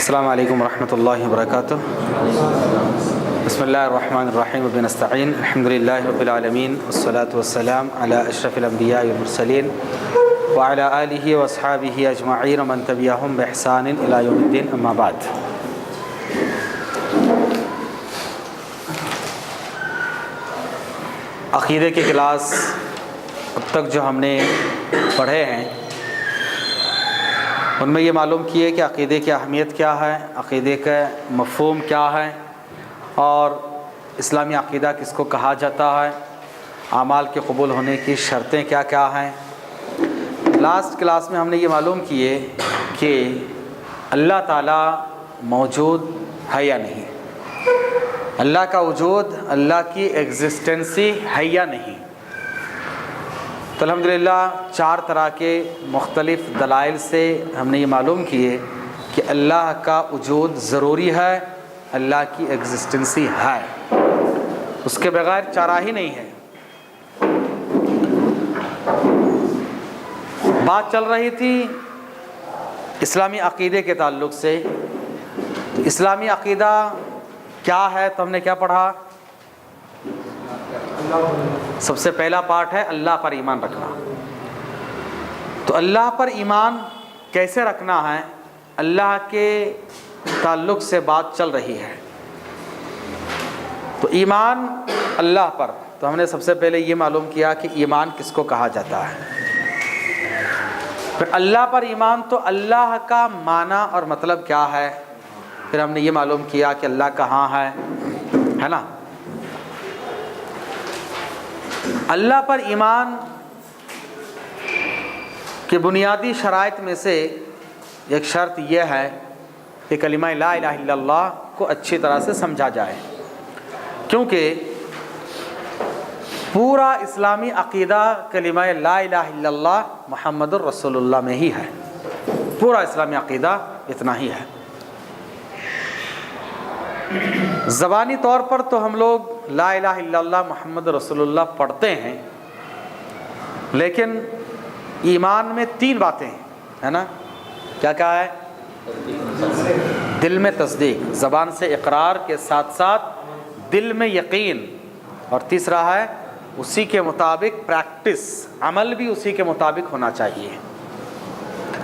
السلام علیکم ورحمۃ اللہ وبرکاتہ. بسم اللہ الرحمن الرحیم وبہ نستعین. الحمد للہ رب العالمین والصلاة والسلام علی اشرف الانبیاء والمرسلین وعلی آلہ واصحابہ اجمعین ومن تبعہم بإحسان الی یوم الدین. اما بعد. عقیدے کی کلاس اب تک جو ہم نے پڑھے ہیں ان میں یہ معلوم کیے کہ عقیدے کی اہمیت کیا ہے، عقیدے کا مفہوم کیا ہے، اور اسلامی عقیدہ کس کو کہا جاتا ہے، اعمال کے قبول ہونے کی شرطیں کیا کیا ہیں. لاسٹ کلاس میں ہم نے یہ معلوم کیے کہ اللہ تعالیٰ موجود ہے یا نہیں، اللہ کا وجود، اللہ کی ایگزسٹنسی ہے یا نہیں. تو الحمدللہ 4 طرح کے مختلف دلائل سے ہم نے یہ معلوم کیے کہ اللہ کا وجود ضروری ہے، اللہ کی ایگزسٹنسی ہے، اس کے بغیر چارہ ہی نہیں ہے. بات چل رہی تھی اسلامی عقیدے کے تعلق سے. اسلامی عقیدہ کیا ہے تو ہم نے کیا پڑھا؟ سب سے پہلا پارٹ ہے اللہ پر ایمان رکھنا. تو اللہ پر ایمان کیسے رکھنا ہے؟ اللہ کے تعلق سے بات چل رہی ہے. تو ایمان اللہ پر، تو ہم نے سب سے پہلے یہ معلوم کیا کہ ایمان کس کو کہا جاتا ہے. پھر اللہ پر ایمان، تو اللہ کا معنی اور مطلب کیا ہے. پھر ہم نے یہ معلوم کیا کہ اللہ کہاں ہے نا. اللہ پر ایمان کی بنیادی شرائط میں سے ایک شرط یہ ہے کہ کلمہ لا الہ الا اللہ کو اچھی طرح سے سمجھا جائے، کیونکہ پورا اسلامی عقیدہ کلمہ لا الہ الا اللہ محمد الرسول اللہ میں ہی ہے. پورا اسلامی عقیدہ اتنا ہی ہے. زبانی طور پر تو ہم لوگ لا الہ الا اللہ محمد رسول اللہ پڑھتے ہیں، لیکن ایمان میں 3 باتیں ہیں، ہے نا. کیا کہا ہے؟ دل میں تصدیق، زبان سے اقرار کے ساتھ ساتھ دل میں یقین، اور تیسرا ہے اسی کے مطابق پریکٹس، عمل بھی اسی کے مطابق ہونا چاہیے.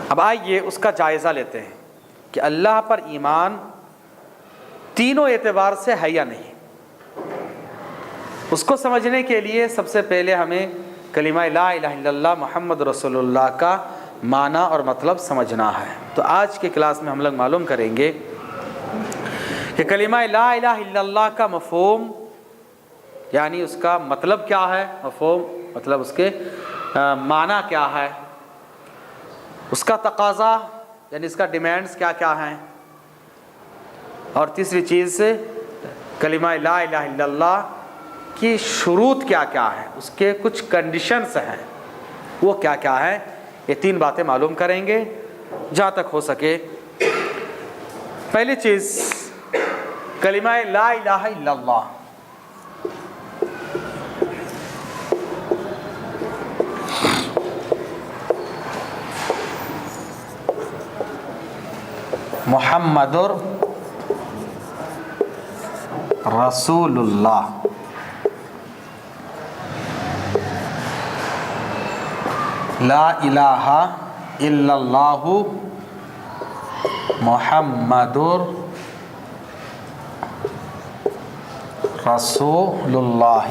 اب آئیے اس کا جائزہ لیتے ہیں کہ اللہ پر ایمان تینوں اعتبار سے ہے یا نہیں. اس کو سمجھنے کے لیے سب سے پہلے ہمیں کلمہ لا الہ الا اللہ محمد رسول اللہ کا معنی اور مطلب سمجھنا ہے. تو آج کے کلاس میں ہم لوگ معلوم کریں گے کہ کلمہ لا الہ الا اللہ کا مفہوم، یعنی اس کا مطلب کیا ہے. مفہوم مطلب اس کے معنی کیا ہے، اس کا تقاضا یعنی اس کا ڈیمانڈز کیا کیا ہیں، اور تیسری چیز کلمہ لا الہ الا اللہ کی شروط کیا کیا ہیں، اس کے کچھ کنڈیشنز ہیں وہ کیا کیا ہیں. یہ 3 باتیں معلوم کریں گے جہاں تک ہو سکے. پہلی چیز کلمہ لا الہ الا اللہ. محمد رسول اللہ. لا الہ الا اللہ محمد رسول اللہ.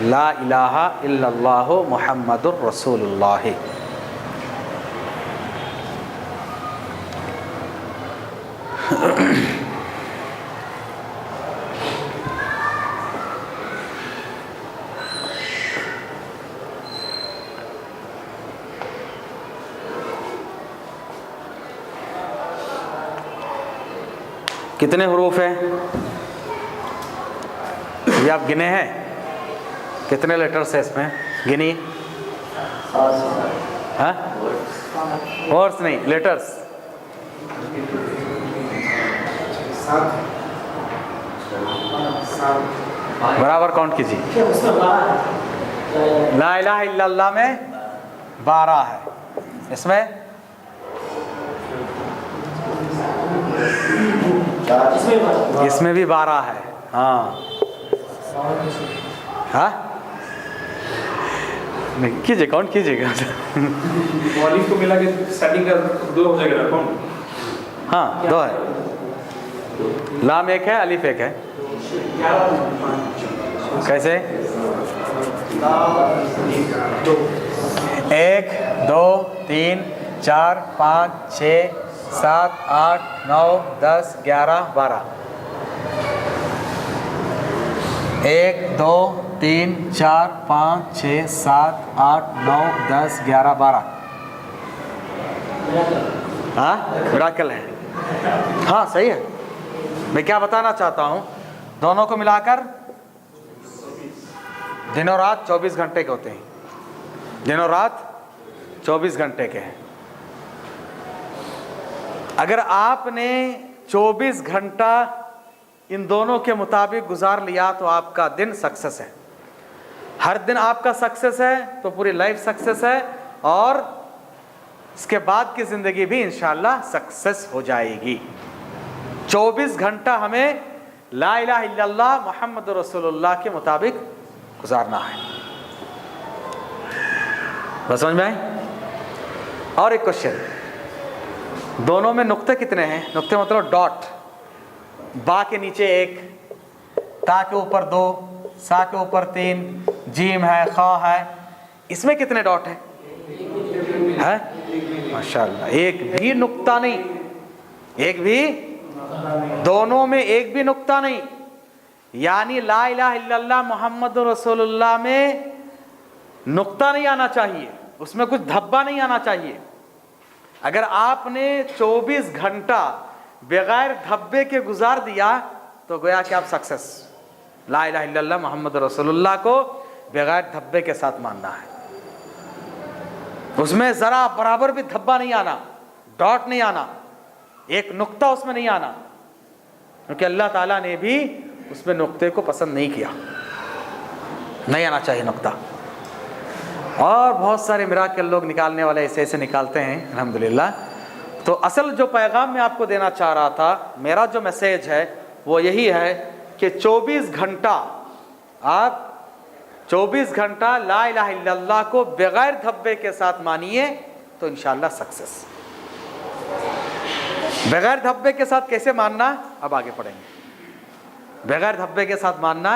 لا الہ الا اللہ محمد رسول اللہ. کتنے حروف ہیں یہ آپ گنے ہیں؟ کتنے لیٹرز ہیں اس میں؟ گنی؟ ہاں ورڈز نہیں، لیٹرز. برابر کاؤنٹ کیجیے. لا الہ الا اللہ میں 12 ہے، اس میں इसमें भी 12 है। हाँ हाँ नहीं कीजिए, काउंट कीजिएगा। मौलिक को मिला के स्टार्टिंग का 2 हो जाएगा काउंट। हाँ 2 है, लाम 1 है, अलिफ 1 है। कैसे? 1 2 3 4 5 6 7 8 9 10 11 12। 1 2 3 4 5 6 7 8 9 10 11 12। हाँ मिराकल है। हाँ सही है। मैं क्या बताना चाहता हूँ, दोनों को मिलाकर दिन और रात 24 घंटे के होते हैं। दिन और रात 24 घंटे के हैं। अगर आपने 24 घंटा इन दोनों के मुताबिक गुजार लिया तो आपका दिन सक्सेस है। हर दिन आपका सक्सेस है तो पूरी लाइफ सक्सेस है, और इसके बाद की ज़िंदगी भी इंशाअल्लाह सक्सेस हो जाएगी। 24 घंटा हमें ला इलाहा इल्लल्लाह मुहम्मद रसूलुल्लाह के मुताबिक गुजारना है। बस समझ में आई? और एक क्वेश्चन, दोनों में नुक्ते कितने हैं? नुक्ते मतलब डॉट। बा के नीचे 1, ता के ऊपर 2, सा के ऊपर 3, जीम है, खा है, इसमें कितने डॉट हैं? माशाअल्लाह, एक भी नुक्ता नहीं, एक भी, दोनों में एक भी नुक्ता नहीं। यानी ला इलाहा इल्लल्लाह मुहम्मद रसूलुल्लाह में नुक्ता नहीं आना चाहिए, उसमें कुछ धब्बा नहीं आना चाहिए। अगर आपने 24 घंटा बगैर धब्बे के गुजार दिया तो गोया कि आप सक्सेस। ला इलाहा इल्लल्लाह मुहम्मद रसूलुल्लाह को बगैर धब्बे के साथ मानना है, उसमें ज़रा बराबर भी धब्बा नहीं आना, डॉट नहीं आना, एक नुक्ता उसमें नहीं आना, क्योंकि अल्लाह ताला ने भी उसमें नुक्ते को पसंद नहीं किया, नहीं आना चाहिए नुक्ता। और बहुत सारे मिराकल लोग निकालने वाले ऐसे ऐसे निकालते हैं अल्हम्दुलिल्लाह। तो असल जो पैगाम मैं आपको देना चाह रहा था, मेरा जो मैसेज है वो यही है कि 24 घंटा आप 24 घंटा ला इलाहा इल्लल्लाह को बगैर धब्बे के साथ मानिए तो इंशाअल्लाह सक्सेस। बगैर धब्बे के साथ कैसे मानना, अब आगे पढ़ेंगे। बगैर धब्बे के साथ मानना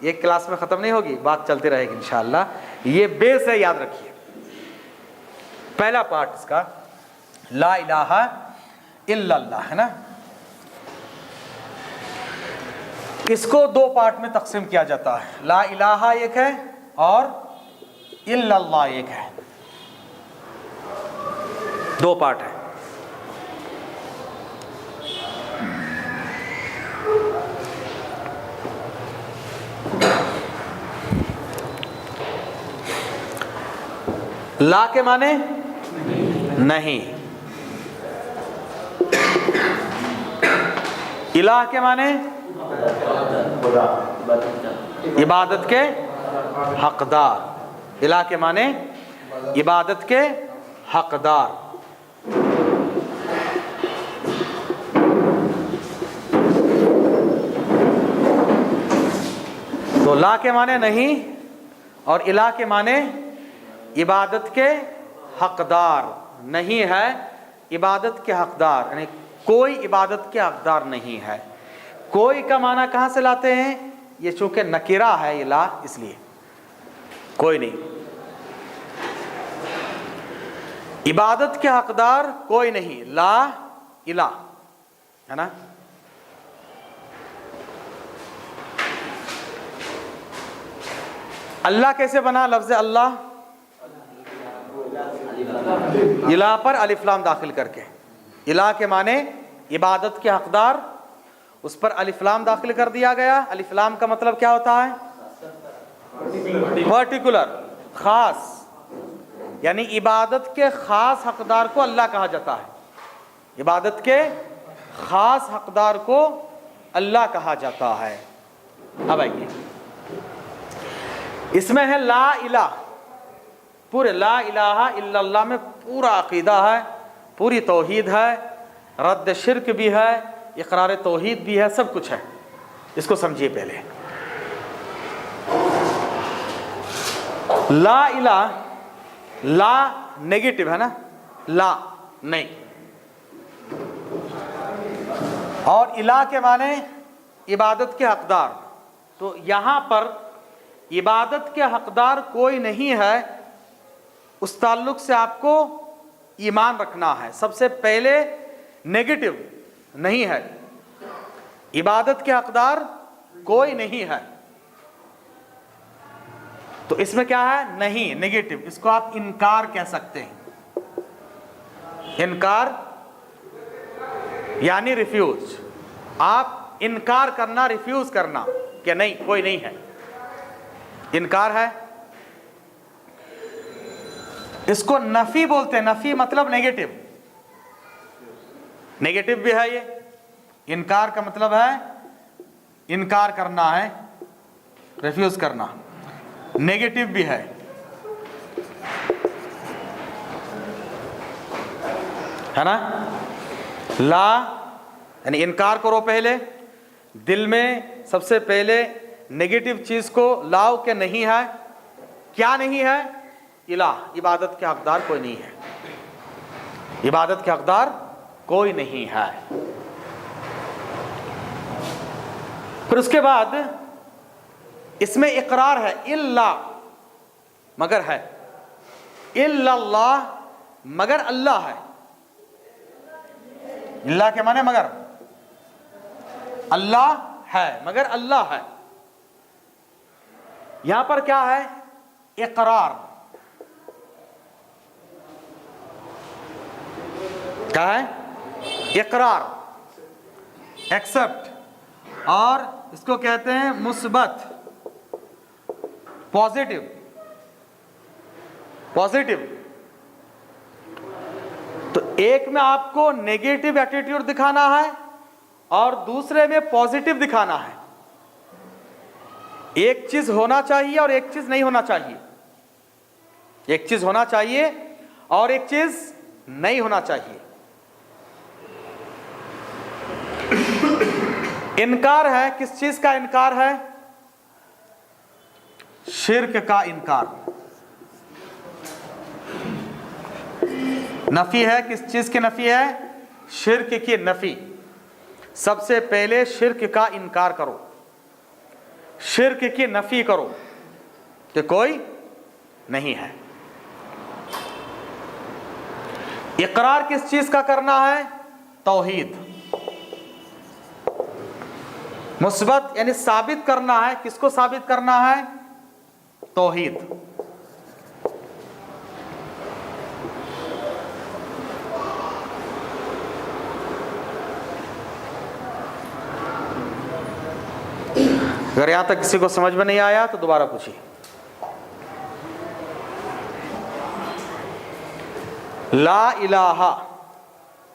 एक क्लास में ख़त्म नहीं होगी, बात चलती रहेगी इंशाअल्लाह। ये बेस है, याद रखिए। पहला पार्ट इसका ला इलाहा इल्लल्लाह है ना, इसको 2 पार्ट में तकसीम किया जाता है। ला इलाहा एक है और इल्लल्लाह एक है, 2 पार्ट है। ला के माने नहीं, इलाह के माने इबादत के हकदार। इलाह के माने इबादत के हकदार। तो ला के माने नहीं और इलाह के माने इबादत के हकदार नहीं है। इबादत के हकदार यानी कोई इबादत के हकदार नहीं है। कोई का माना कहाँ से लाते हैं? ये चूंकि नकीरा है ये ला, इसलिए कोई नहीं। इबादत के हकदार कोई नहीं, ला इला है ना। अल्लाह कैसे बना? लफ्ज़ अल्लाह इला पर अलिफ लाम दाखिल करके। इला के माने इबादत के हकदार, उस पर अलिफ लाम दाखिल कर दिया गया। अलिफ लाम का मतलब क्या होता है? पर्टिकुलर, खास, यानी इबादत के खास हकदार को अल्लाह कहा जाता है। इबादत के खास हकदार को अल्लाह कहा जाता है। अब आइए, इसमें है ला इला। पूरे ला इलाहा इल्लल्लाह में पूरा अकीदा है, पूरी तौहीद है। رد شرک بھی ہے، اقرار توحید بھی ہے، سب کچھ ہے. اس کو سمجھیے پہلے. لا الہ، لا نیگیٹو ہے نا، لا نہیں، اور الہ کے معنی عبادت کے حقدار. تو یہاں پر عبادت کے حقدار کوئی نہیں ہے، اس تعلق سے آپ کو ایمان رکھنا ہے. سب سے پہلے نیگیٹو نہیں ہے، عبادت کے حقدار کوئی نہیں ہے. تو اس میں کیا ہے؟ نہیں، نیگیٹو. اس کو آپ انکار کہہ سکتے ہیں. انکار یعنی ریفیوز. آپ انکار کرنا، ریفیوز کرنا کہ نہیں، کوئی نہیں ہے، انکار ہے. اس کو نفی بولتے ہیں. نفی مطلب نیگیٹو، نیگیٹو بھی ہے. یہ انکار کا مطلب ہے انکار کرنا ہے، ریفیوز کرنا. نیگیٹو بھی ہے. ہے نا؟ لا یعنی انکار کرو. پہلے دل میں سب سے پہلے نیگیٹو چیز کو لاؤ کہ نہیں ہے. کیا نہیں ہے؟ الہ، عبادت کے حقدار کوئی نہیں ہے. عبادت کے حقدار کوئی نہیں ہے. پھر اس کے بعد اس میں اقرار ہے، الا مگر ہے، الا اللہ مگر اللہ ہے. اللہ کے معنی مگر، اللہ ہے مگر اللہ ہے. یہاں پر کیا ہے؟ اقرار. کیا ہے؟ اقرار، ایکسپٹ. اور اس کو کہتے ہیں مثبت، پازیٹو. پازیٹو تو ایک میں آپ کو نیگیٹو ایٹیٹیوڈ دکھانا ہے اور دوسرے میں پازیٹو دکھانا ہے. ایک چیز ہونا چاہیے اور ایک چیز نہیں ہونا چاہیے. ایک چیز ہونا چاہیے اور ایک چیز نہیں ہونا چاہیے. انکار ہے. کس چیز کا انکار ہے؟ شرک کا انکار. نفی ہے. کس چیز کی نفی ہے؟ شرک کی نفی. سب سے پہلے شرک کا انکار کرو، شرک کی نفی کرو کہ کوئی نہیں ہے. اقرار کس چیز کا کرنا ہے؟ توحید. مثبت یعنی ثابت کرنا ہے. کس کو ثابت کرنا ہے؟ توحید. اگر یہاں تک کسی کو سمجھ میں نہیں آیا تو دوبارہ پوچھیے. لا الہ،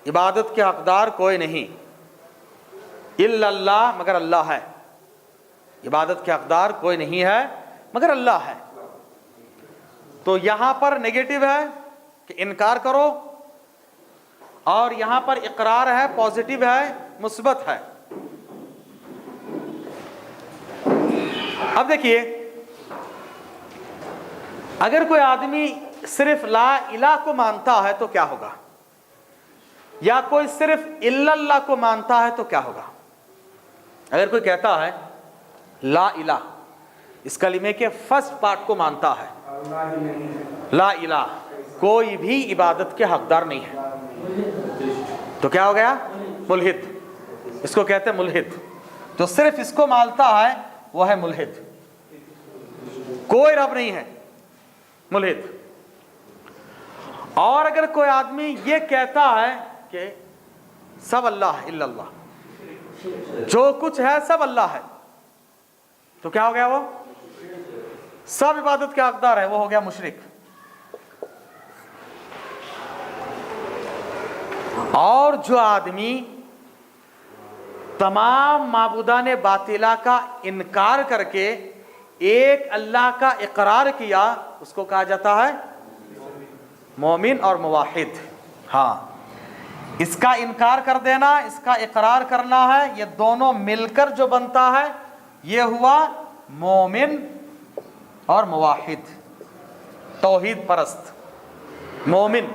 عبادت کے حقدار کوئی نہیں، الا اللہ مگر اللہ ہے. عبادت کے حقدار کوئی نہیں ہے مگر اللہ ہے. تو یہاں پر نیگیٹو ہے کہ انکار کرو، اور یہاں پر اقرار ہے، پازیٹو ہے، مثبت ہے. اب دیکھیے، اگر کوئی آدمی صرف لا الہ کو مانتا ہے تو کیا ہوگا، یا کوئی صرف الا اللہ کو مانتا ہے تو کیا ہوگا. اگر کوئی کہتا ہے لا الہ، اس کلمے کے فرسٹ پارٹ کو مانتا ہے، لا الہ کوئی بھی عبادت کے حقدار نہیں ہے، تو کیا ہو گیا؟ ملحد. اس کو کہتے ہیں ملحد. جو صرف اس کو مانتا ہے وہ ہے ملحد. کوئی رب نہیں ہے، ملحد. اور اگر کوئی آدمی یہ کہتا ہے کہ سب اللہ ہے، الا اللہ، جو کچھ ہے سب اللہ ہے، تو کیا ہو گیا؟ وہ سب عبادت کے حقدار ہے، وہ ہو گیا مشرک. اور جو آدمی تمام معبودان باطلہ کا انکار کر کے ایک اللہ کا اقرار کیا، اس کو کہا جاتا ہے مومن اور موحد. ہاں، इसका इनकार कर देना, इसका इकरार करना है, ये दोनों मिलकर जो बनता है ये हुआ मोमिन और मुवाहिद, तौहीद परस्त मोमिन।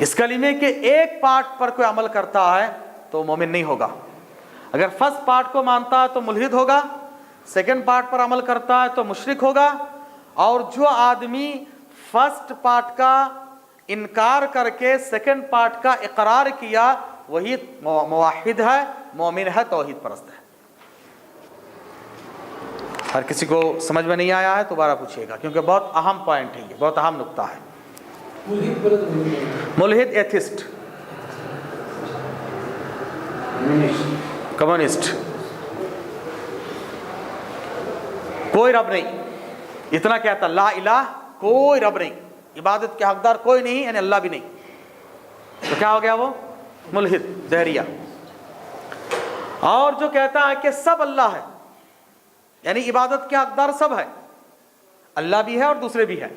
इस कलीमे के एक पार्ट पर कोई अमल करता है तो मोमिन नहीं होगा। अगर फर्स्ट पार्ट को मानता है तो मुल्हिद होगा, सेकंड पार्ट पर अमल करता है तो मुशरिक होगा। और जो आदमी फर्स्ट पार्ट का इनकार करके सेकंड पार्ट का इकरार किया वही मुवाहिद है, मोमिन है, तौहीद परस्त है। हर किसी को समझ में नहीं आया है दोबारा पूछिएगा, क्योंकि बहुत अहम पॉइंट है, ये बहुत अहम नुक्ता है। मुल्हिद एथिस्ट, कम्युनिस्ट, कोई रब नहीं, इतना कहता ला इलाह, कोई रब नहीं, इबादत के हकदार कोई नहीं, यानी अल्लाह भी नहीं, तो क्या हो गया वो मुल्हिद, जहरिया। और जो कहता है कि सब अल्लाह है, यानी इबादत के हकदार सब है, अल्लाह भी है और दूसरे भी है,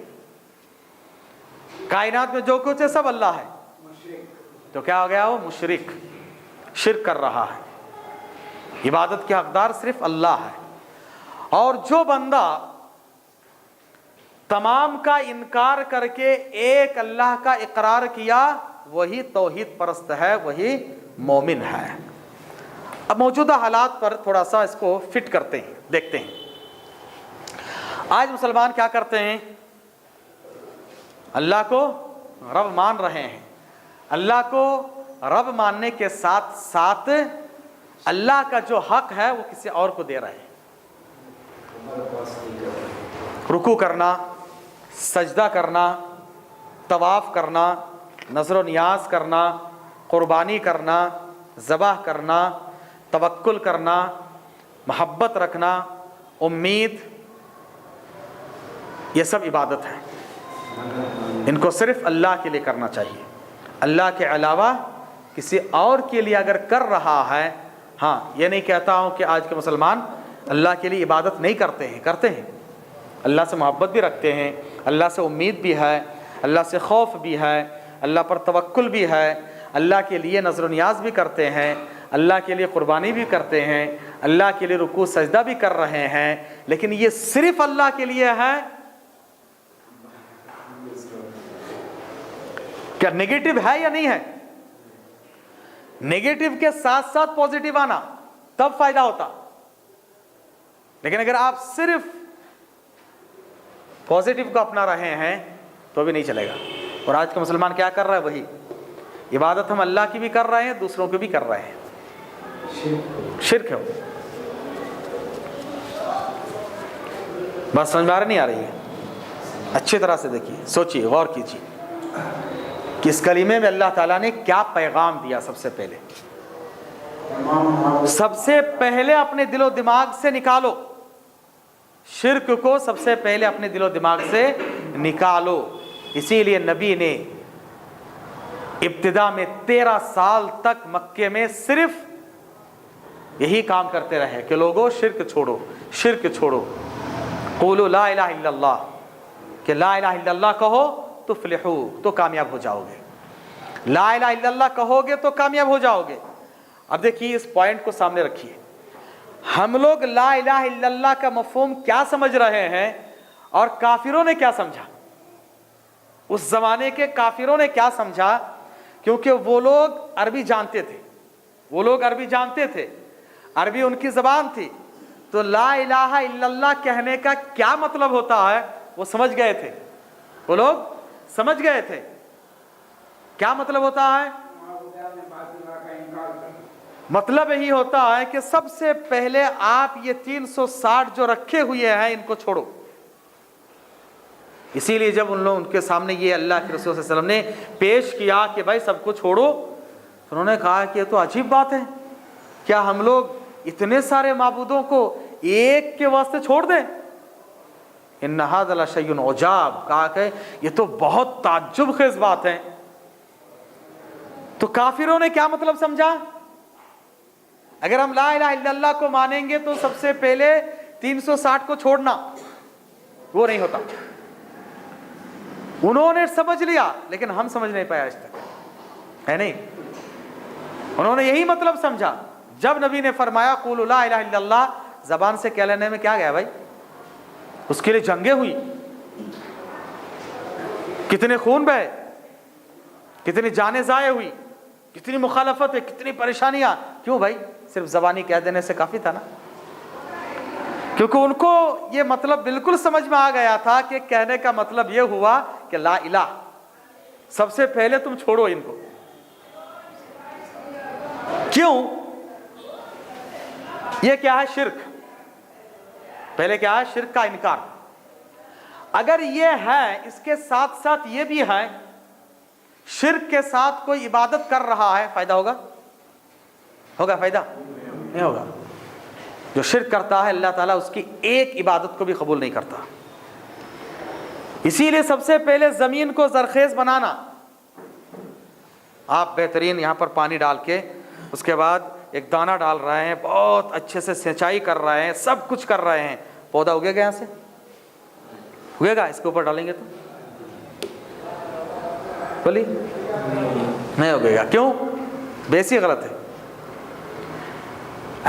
कायनात में जो कुछ है सब अल्लाह है, तो क्या हो गया वो मुशरिक, शिर्क कर रहा है, इबादत के हकदार सिर्फ अल्लाह है। और जो बंदा तमाम का इनकार करके एक अल्लाह का इकरार किया वही तौहीद परस्त है, वही मोमिन है। अब मौजूदा हालात पर थोड़ा सा इसको फिट करते हैं, देखते हैं। आज मुसलमान क्या करते हैं, अल्लाह को रब मान रहे हैं, अल्लाह को रब मानने के साथ साथ अल्लाह का जो हक है वो किसी और को दे रहे हैं। रुकू करना, सजदा करना, तवाफ करना, नज़र नियाज करना, कुर्बानी करना, ज़बाह करना, तवक्कुल करना, मोहब्बत रखना, उम्मीद, ये सब इबादत है। इनको सिर्फ अल्लाह के लिए करना चाहिए। अल्लाह के अलावा किसी और के लिए अगर कर रहा है, हाँ ये नहीं कहता हूँ कि आज के मुसलमान अल्लाह के लिए इबादत नहीं करते हैं, करते हैं, अल्लाह से मोहब्बत भी रखते हैं, अल्लाह से उम्मीद भी है, अल्लाह से खौफ भी है, अल्लाह पर तवक्कुल भी है, अल्लाह के लिए नज़र नियाज भी करते हैं, अल्लाह के लिए कुर्बानी भी करते हैं, अल्लाह के लिए रुकू सजदा भी कर रहे हैं। लेकिन ये सिर्फ अल्लाह के लिए है, क्या नेगेटिव है या नहीं है? नेगेटिव के साथ साथ पॉजिटिव आना तब फायदा होता। लेकिन अगर आप सिर्फ पॉजिटिव को अपना रहे हैं तो भी नहीं चलेगा। और आज का मुसलमान क्या कर रहा है, वही इबादत हम अल्लाह की भी कर रहे हैं, दूसरों की भी कर रहे हैं, शिर्क है। बस समझ में आ नहीं आ रही है? अच्छी तरह से देखिए, सोचिए, गौर कीजिए कि इस कलीमे में अल्लाह ताला ने क्या पैगाम दिया। सबसे पहले अपने दिलो दिमाग से निकालो शिर्क को, सबसे पहले अपने दिलो दिमाग से निकालो। इसीलिए नबी ने इब्तिदा में 13 साल तक मक्के में सिर्फ यही काम करते रहे कि लोगों शिर्क छोड़ो, शिर्क छोड़ो। क़ुलू ला इलाहा इल्लल्लाह, कि ला इलाहा इल्लल्लाह कहो तुफ्लिहू, तो कामयाब हो जाओगे। ला इलाहा इल्लल्लाह कहोगे तो कामयाब हो जाओगे। अब देखिए इस पॉइंट को सामने रखिए, हम लोग ला इलाहा इल्लल्लाह का मफ़हूम क्या समझ रहे हैं और काफिरों ने क्या समझा, उस जमाने के काफिरों ने क्या समझा। क्योंकि वो लोग अरबी जानते थे, वो लोग अरबी जानते थे, अरबी उनकी ज़बान थी, तो ला इलाहा इल्लल्लाह कहने का क्या मतलब होता है वो समझ गए थे, वो लोग समझ गए थे क्या मतलब होता है। मतलब यही होता है कि सबसे पहले आप ये 360 जो रखे हुए हैं इनको छोड़ो। इसीलिए जब उनके सामने ये अल्लाह के रसूल सल्लल्लाहु अलैहि वसल्लम ने पेश किया कि भाई सबको छोड़ो, तो उन्होंने कहा कि ये तो अजीब बात है, क्या हम लोग इतने सारे माबूदों को एक के वास्ते छोड़ दें। इन्ना हाज़ा लशैउन उजाब, कहा कि ये तो बहुत ताज्जुब खेज बात है। तो काफिरों ने क्या मतलब समझा, अगर हम ला इलाहा इल्लल्लाह को मानेंगे तो सबसे पहले 360 को छोड़ना, वो नहीं होता। उन्होंने समझ लिया लेकिन हम समझ नहीं पाया आज तक। है नहीं। उन्होंने यही मतलब समझा। जब नबी ने फरमाया क़ुलू ला इलाहा इल्लल्लाह, ज़बान से कह लेने में क्या गया भाई, उसके लिए जंगें हुई, कितने खून बहे, कितनी जानें ज़ाये हुई, कितनी मुखालफत है, कितनी परेशानियां। क्यों भाई, सिर्फ ज़बानी कह देने से काफ़ी था ना। क्योंकि उनको ये मतलब बिल्कुल समझ में आ गया था कि कहने का मतलब ये हुआ कि ला इलाह, सबसे पहले तुम छोड़ो इनको। क्यों? ये क्या है? शिर्क। पहले क्या है? शिर्क का इनकार। अगर ये है, इसके साथ साथ ये भी है, शिर्क के साथ कोई इबादत कर रहा है, फायदा होगा? होगा फायदा? नहीं होगा। जो शिर्क करता है अल्लाह ताला उसकी एक इबादत को भी कबूल नहीं करता। इसीलिए सबसे पहले ज़मीन को ज़रख़ेज़ बनाना। आप बेहतरीन यहाँ पर पानी डाल के उसके बाद एक दाना डाल रहे हैं, बहुत अच्छे से सिंचाई कर रहे हैं, सब कुछ कर रहे हैं, पौधा उगेगा? यहाँ से उगेगा? इसके ऊपर डालेंगे तो बोली नहीं उगेगा। क्यों? बेस ही गलत है।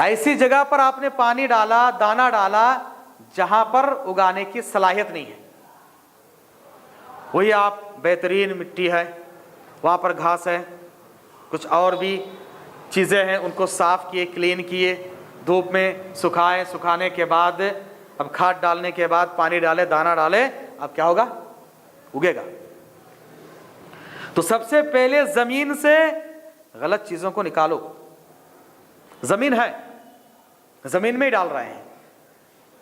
ऐसी जगह पर आपने पानी डाला, दाना डाला जहां पर उगाने की सलाहियत नहीं है। वही आप बेहतरीन मिट्टी है, वहां पर घास है, कुछ और भी चीज़ें हैं, उनको साफ़ किए, क्लीन किए, धूप में सुखाए, सुखाने के बाद अब खाद डालने के बाद पानी डाले, दाना डाले, अब क्या होगा? उगेगा। तो सबसे पहले ज़मीन से गलत चीज़ों को निकालो। ज़मीन है, ज़मीन में ही डाल रहे हैं,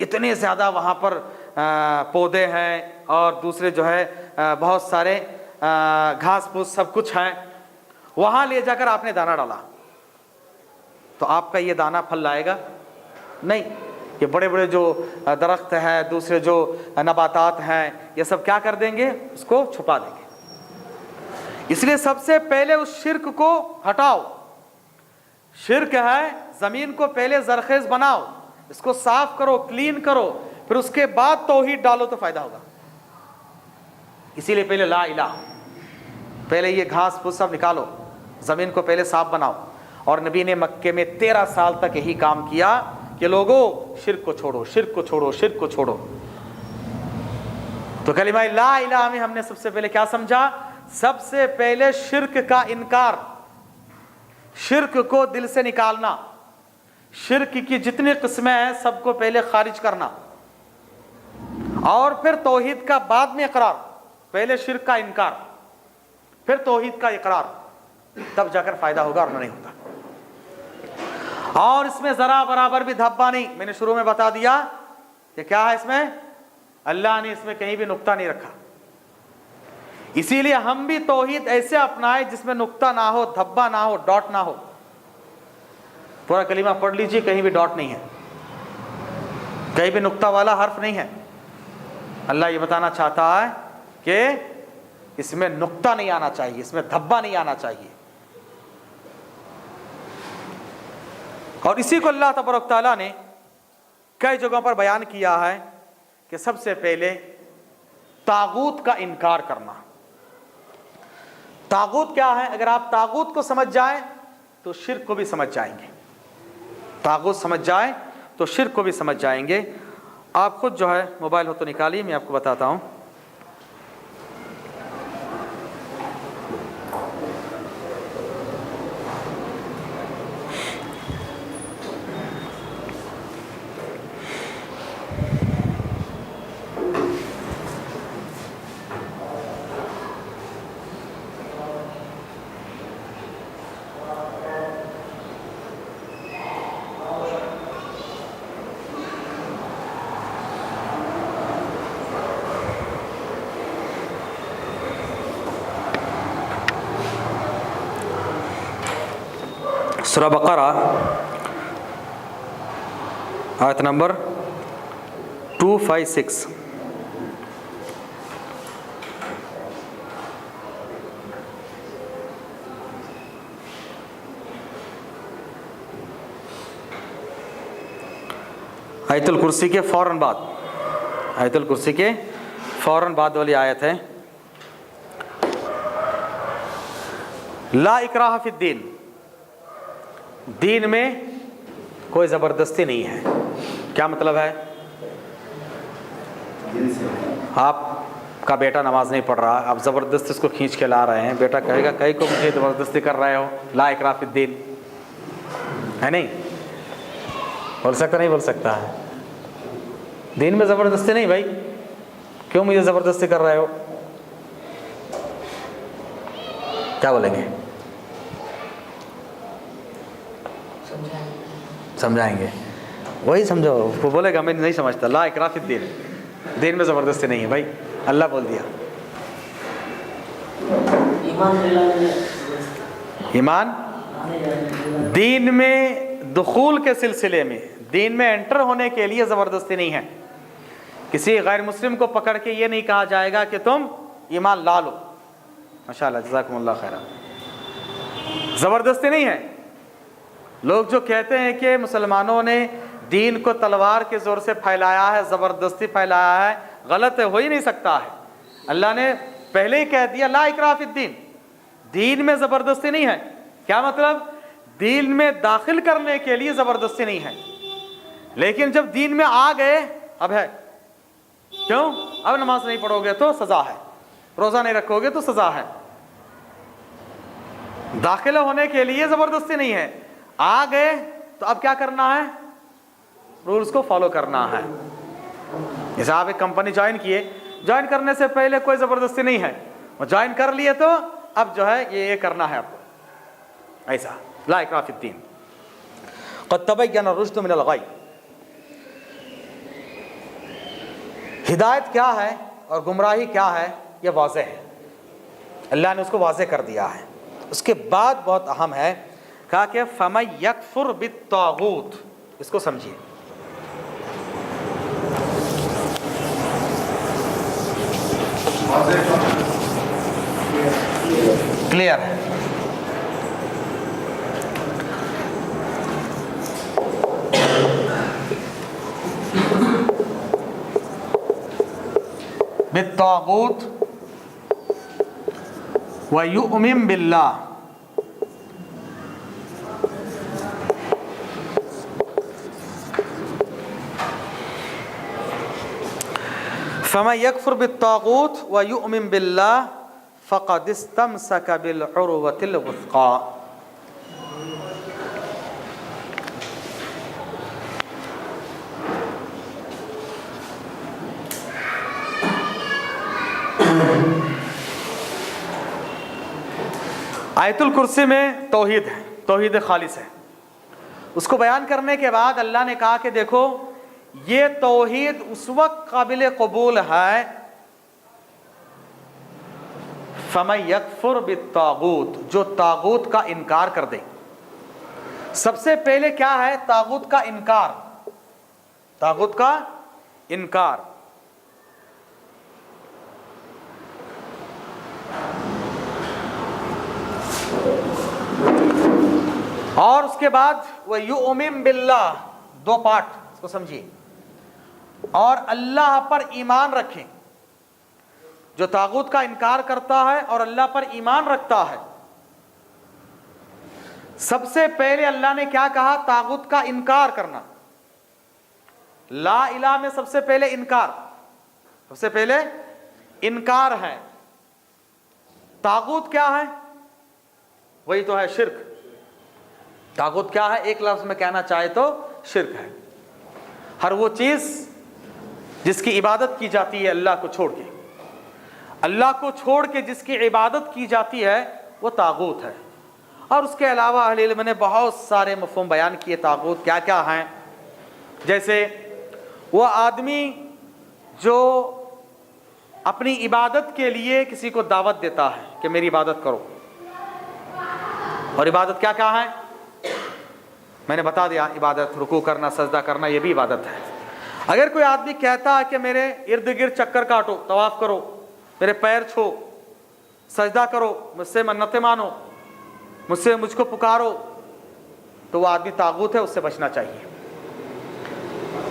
इतने ज़्यादा वहाँ पर पौधे हैं और दूसरे जो है बहुत सारे घास फूस सब कुछ हैं, वहाँ ले जाकर आपने दाना डाला तो आपका ये दाना फल लाएगा? नहीं। ये बड़े बड़े जो दरख्त हैं, दूसरे जो नबातात हैं, ये सब क्या कर देंगे? उसको छुपा देंगे। इसलिए सबसे पहले उस शिर्क को हटाओ। शिर्क है, ज़मीन को पहले ज़रख़ेज़ बनाओ, इसको साफ करो, क्लीन करो, फिर उसके बाद तौहीद डालो तो फ़ायदा होगा। इसीलिए पहले ला इलाह, पहले ये घास फूस सब निकालो, ज़मीन को पहले साफ बनाओ। और नबी ने मक्के में 13 साल तक यही काम किया कि लोगों शिर्क को छोड़ो, शिर्क को छोड़ो, शिर्क को छोड़ो। तो कलिमा ला इलाह में हमने सबसे पहले क्या समझा? सबसे पहले शिर्क का इनकार, शिर्क को दिल से निकालना, शिर्क की जितनी किस्में हैं सबको पहले खारिज करना, और फिर तौहीद का बाद में इकरार। पहले शिर्क का इनकार, फिर तौहीद का इकरार, तब जाकर फायदा होगा और नहीं होता। और इसमें जरा बराबर भी धब्बा नहीं। मैंने शुरू में बता दिया कि क्या है इसमें, अल्लाह ने इसमें कहीं भी नुक्ता नहीं रखा। इसीलिए हम भी तौहीद ऐसे अपनाए जिसमें नुक्ता ना हो, धब्बा ना हो, डॉट ना हो। पूरा कलीमा पढ़ लीजिए, कहीं भी डॉट नहीं है, कहीं भी नुक्ता वाला हर्फ नहीं है। अल्लाह ये बताना चाहता है कि इसमें नुक्ता नहीं आना चाहिए, इसमें धब्बा नहीं आना चाहिए। और इसी को अल्लाह तबारक तआला ने कई जगहों पर बयान किया है कि सबसे पहले तागूत का इनकार करना। तागूत क्या है? अगर आप तागूत को समझ जाएं तो शिर्क को भी समझ जाएंगे। तागूत समझ जाएं तो शिर्क को भी समझ जाएंगे। आप खुद जो है मोबाइल हो तो निकालिए, मैं आपको बताता हूं। सूरह बकरा आयत नंबर 256। आयतुल कुर्सी के फ़ौरन बाद, आयतुल कुर्सी के फ़ौरन बाद वाली आयत है। ला इकराह फिद्दीन, दीन में कोई ज़बरदस्ती नहीं है। क्या मतलब है? आपका बेटा नमाज नहीं पढ़ रहा, आप ज़बरदस्ती उसको खींच के ला रहे हैं, बेटा कहेगा कहीं को मुझे ज़बरदस्ती कर रहे हो, ला इकराह फिद्दीन है नहीं? बोल सकता नहीं? बोल सकता है। दीन में ज़बरदस्ती नहीं भाई, क्यों मुझे ज़बरदस्ती कर रहे हो? क्या बोलेंगे? समझाएंगे। वही समझो, वो बोलेगा मैं नहीं समझता, ला इकराह फिद्दीन, दीन में ज़बरदस्ती नहीं है भाई, अल्लाह बोल दिया। ईमान दीन में दुखूल के सिलसिले में, दीन में एंटर होने के लिए ज़बरदस्ती नहीं है। किसी गैर मुस्लिम को पकड़ के ये नहीं कहा जाएगा कि तुम ईमान ला लो। माशाअल्लाह, जज़ाकुमुल्लाह खैरा। ज़बरदस्ती नहीं है। लोग जो कहते हैं कि मुसलमानों ने दीन को तलवार के ज़ोर से फैलाया है, ज़बरदस्ती फैलाया है, गलत है, हो ही नहीं सकता है। अल्लाह ने पहले ही कह दिया ला इकराह फिद्दीन, दीन में ज़बरदस्ती नहीं है। क्या मतलब? दीन में दाखिल करने के लिए ज़बरदस्ती नहीं है, लेकिन जब दीन में आ गए अब है। क्यों? अब नमाज नहीं पढ़ोगे तो सज़ा है, रोज़ा नहीं रखोगे तो सज़ा है। दाखिला होने के लिए ज़बरदस्ती नहीं है। आ गए तो अब क्या करना है? रूल्स को फॉलो करना है। जैसे आप एक कंपनी ज्वाइन किए, ज्वाइन करने से पहले कोई ज़बरदस्ती नहीं है, वो ज्वाइन कर लिए तो अब जो है ये करना है आपको, ऐसा। ला इकराह फिद्दीन, क़द तबय्यन रुश्द मिनल गय। हिदायत क्या है और गुमराही क्या है, ये वाज़ेह है, अल्लाह ने उसको वाज़ेह कर दिया है। उसके बाद बहुत अहम है, कहा कि फमन यकफुर बित्तागूत, इसको समझिए। क्लियर है? बित्तागूत व युमिन बिल्लाह, फमन यकफुर बित्तागूत व युमिन बिल्लाह फ़क़द इस्तमसक बिलउरवतिल वुस्क़ा। आयतुल कुर्सी में तौहीद है, तौहीद खालिस है। उसको बयान करने के बाद अल्लाह ने कहा कि देखो ये तौहीद उस वक्त काबिल कबूल है, फमन यकफुर बित्तागूत, जो तागूत का इनकार कर दे। सबसे पहले क्या है? तागूत का इनकार, तागूत का इनकार। और उसके बाद वह युमिन बिल्लाह, दो पार्ट, इसको समझिए। और अल्लाह पर ईमान रखें। जो तागूत का इनकार करता है और अल्लाह पर ईमान रखता है, सबसे पहले अल्लाह ने क्या कहा? तागूत का इनकार करना। ला इलाह में सबसे पहले इनकार, सबसे पहले इनकार है। तागूत क्या है? वही तो है शिर्क। तागूत क्या है? एक लफ्ज में कहना चाहे तो शिर्क है। हर वो चीज जिसकी इबादत की जाती है अल्लाह को छोड़ के, अल्लाह को छोड़ के जिसकी इबादत की जाती है वो तागूत है। और उसके अलावा अहले इल्म ने बहुत सारे मफ़हूम बयान किए तागूत क्या क्या हैं। जैसे वो आदमी जो अपनी इबादत के लिए किसी को दावत देता है कि मेरी इबादत करो, और इबादत क्या क्या है मैंने बता दिया। इबादत रुकू करना, सजदा करना, ये भी इबादत है। अगर कोई आदमी कहता है कि मेरे इर्द गिर्द चक्कर काटो, तवाफ़ करो, मेरे पैर छो, सजदा करो, मुझसे मन्नतें मानो, मुझको पुकारो, तो वो आदमी तागूत है, उससे बचना चाहिए।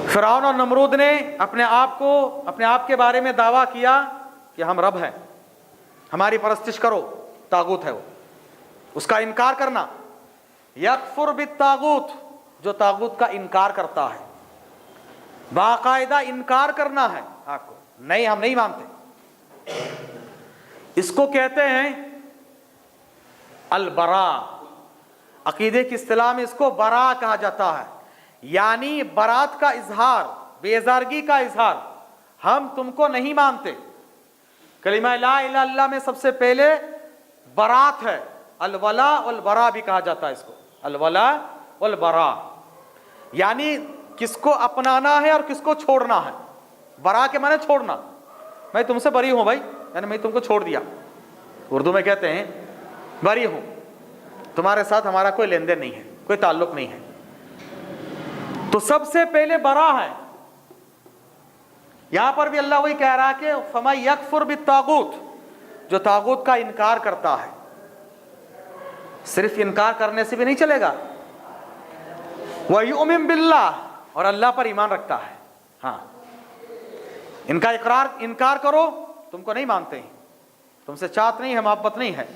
फ़िरऔन और नमरूद ने अपने आप के बारे में दावा किया कि हम रब हैं, हमारी परस्तिश करो, तागूत है वो, उसका इनकार करना, यकफुर बित्तागूत, जो तागूत का इनकार करता है, बाकायदा इनकार करना है आपको, नहीं हम नहीं मानते, इसको कहते हैं अल-बरा। अकीदे की इस्तिलाह में इसको बरा कहा जाता है, यानी बरात का इजहार, बेजारगी का इजहार, हम तुमको नहीं मानते। कलिमा ला इलाहा इल्लल्लाह में सबसे पहले बरात है, अल-वला वल बरा भी कहा जाता है इसको, अल-वला वल बरा, यानी किसको अपनाना है और किसको छोड़ना है। बरा के माने छोड़ना, मैं तुमसे बरी हूं भाई, यानी मैं तुमको छोड़ दिया, उर्दू में कहते हैं बरी हूं, तुम्हारे साथ हमारा कोई लेन देन नहीं है, कोई ताल्लुक नहीं है। तो सबसे पहले बरा है। यहां पर भी अल्लाह वही कह रहा है कि फमा यकफुर बित्तागूत, जो तागूत का इनकार करता है। सिर्फ इनकार करने से भी नहीं चलेगा, व युमिन बिल्लाह, और अल्लाह पर ईमान रखता है। हाँ, इनका इनकार करो, तुमको नहीं मानते हैं, तुमसे चाहत नहीं है, मोहब्बत नहीं है,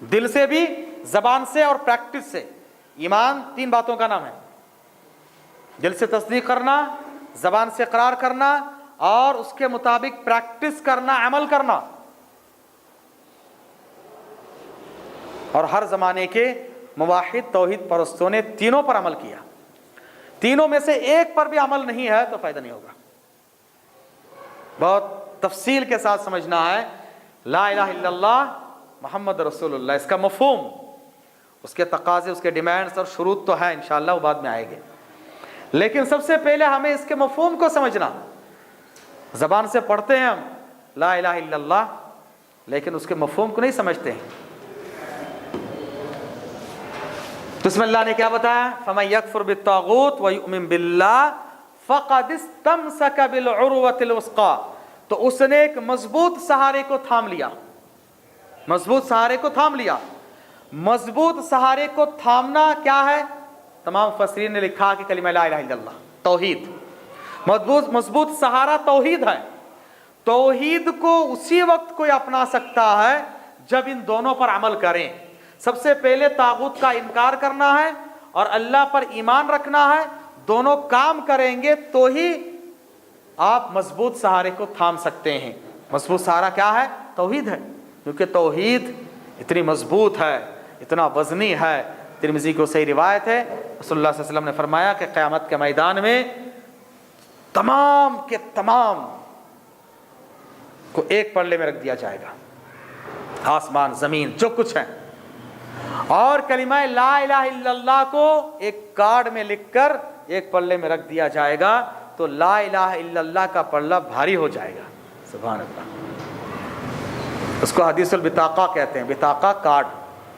दिल से भी, जबान से और प्रैक्टिस से। ईमान 3 बातों का नाम है, दिल से तस्दीक करना, जबान से इकरार करना और उसके मुताबिक प्रैक्टिस करना, अमल करना। और हर जमाने के मुवाहिद तौहीद परस्तों ने तीनों पर अमल किया, तीनों में से एक पर भी अमल नहीं है तो फायदा नहीं होगा। बहुत तफसील के साथ समझना है ला इलाहा इल्लल्लाह मोहम्मद रसूलुल्लाह, इसका मफहूम, उसके तकाजे, उसके डिमांड्स और शुरूत तो है, इंशाअल्लाह वो बाद में आएंगे, लेकिन सबसे पहले हमें इसके मफहूम को समझना। ज़बान से पढ़ते हैं हम ला इलाहा इल्लल्लाह, लेकिन उसके मफहूम को नहीं समझते हैं। तो इसमें अल्लाह ने क्या बताया, फमन यकफुर बित्तागूत व युमिन बिल्लाह फ़क़द इस्तमसक बिल-उर्वतिल वुस्क़ा, तो उसने एक मजबूत सहारे को थाम लिया, मजबूत सहारे को थाम लिया। मजबूत सहारे को थामना क्या है? तमाम मुफस्सिरीन ने लिखा कि कलिमा ला इलाहा इल्लल्लाह, तौहीद। मजबूत सहारा तौहीद है। तौहीद को उसी वक्त कोई अपना सकता है जब इन दोनों पर अमल करें। सबसे पहले तागूत का इनकार करना है और अल्लाह पर ईमान रखना है, दोनों काम करेंगे तो ही आप मजबूत सहारे को थाम सकते हैं। मजबूत सहारा क्या है? तौहीद है, क्योंकि तौहीद इतनी मजबूत है, इतना वजनी है। तिरमिज़ी को सही रिवायत है, रसूलुल्लाह सल्लल्लाहु अलैहि वसल्लम ने फरमाया कि क़यामत के मैदान में तमाम के तमाम को एक पल्ले में रख दिया जाएगा, आसमान ज़मीन जो कुछ है, और कलिमा ला इलाहा इल्लल्लाह को एक कार्ड में लिखकर एक पल्ले में रख दिया जाएगा, तो ला इलाहा इल्लल्लाह का पल्ला भारी हो जाएगा। सुभान अल्लाह। उसको हदीसुल बिताका कहते हैं, बिताका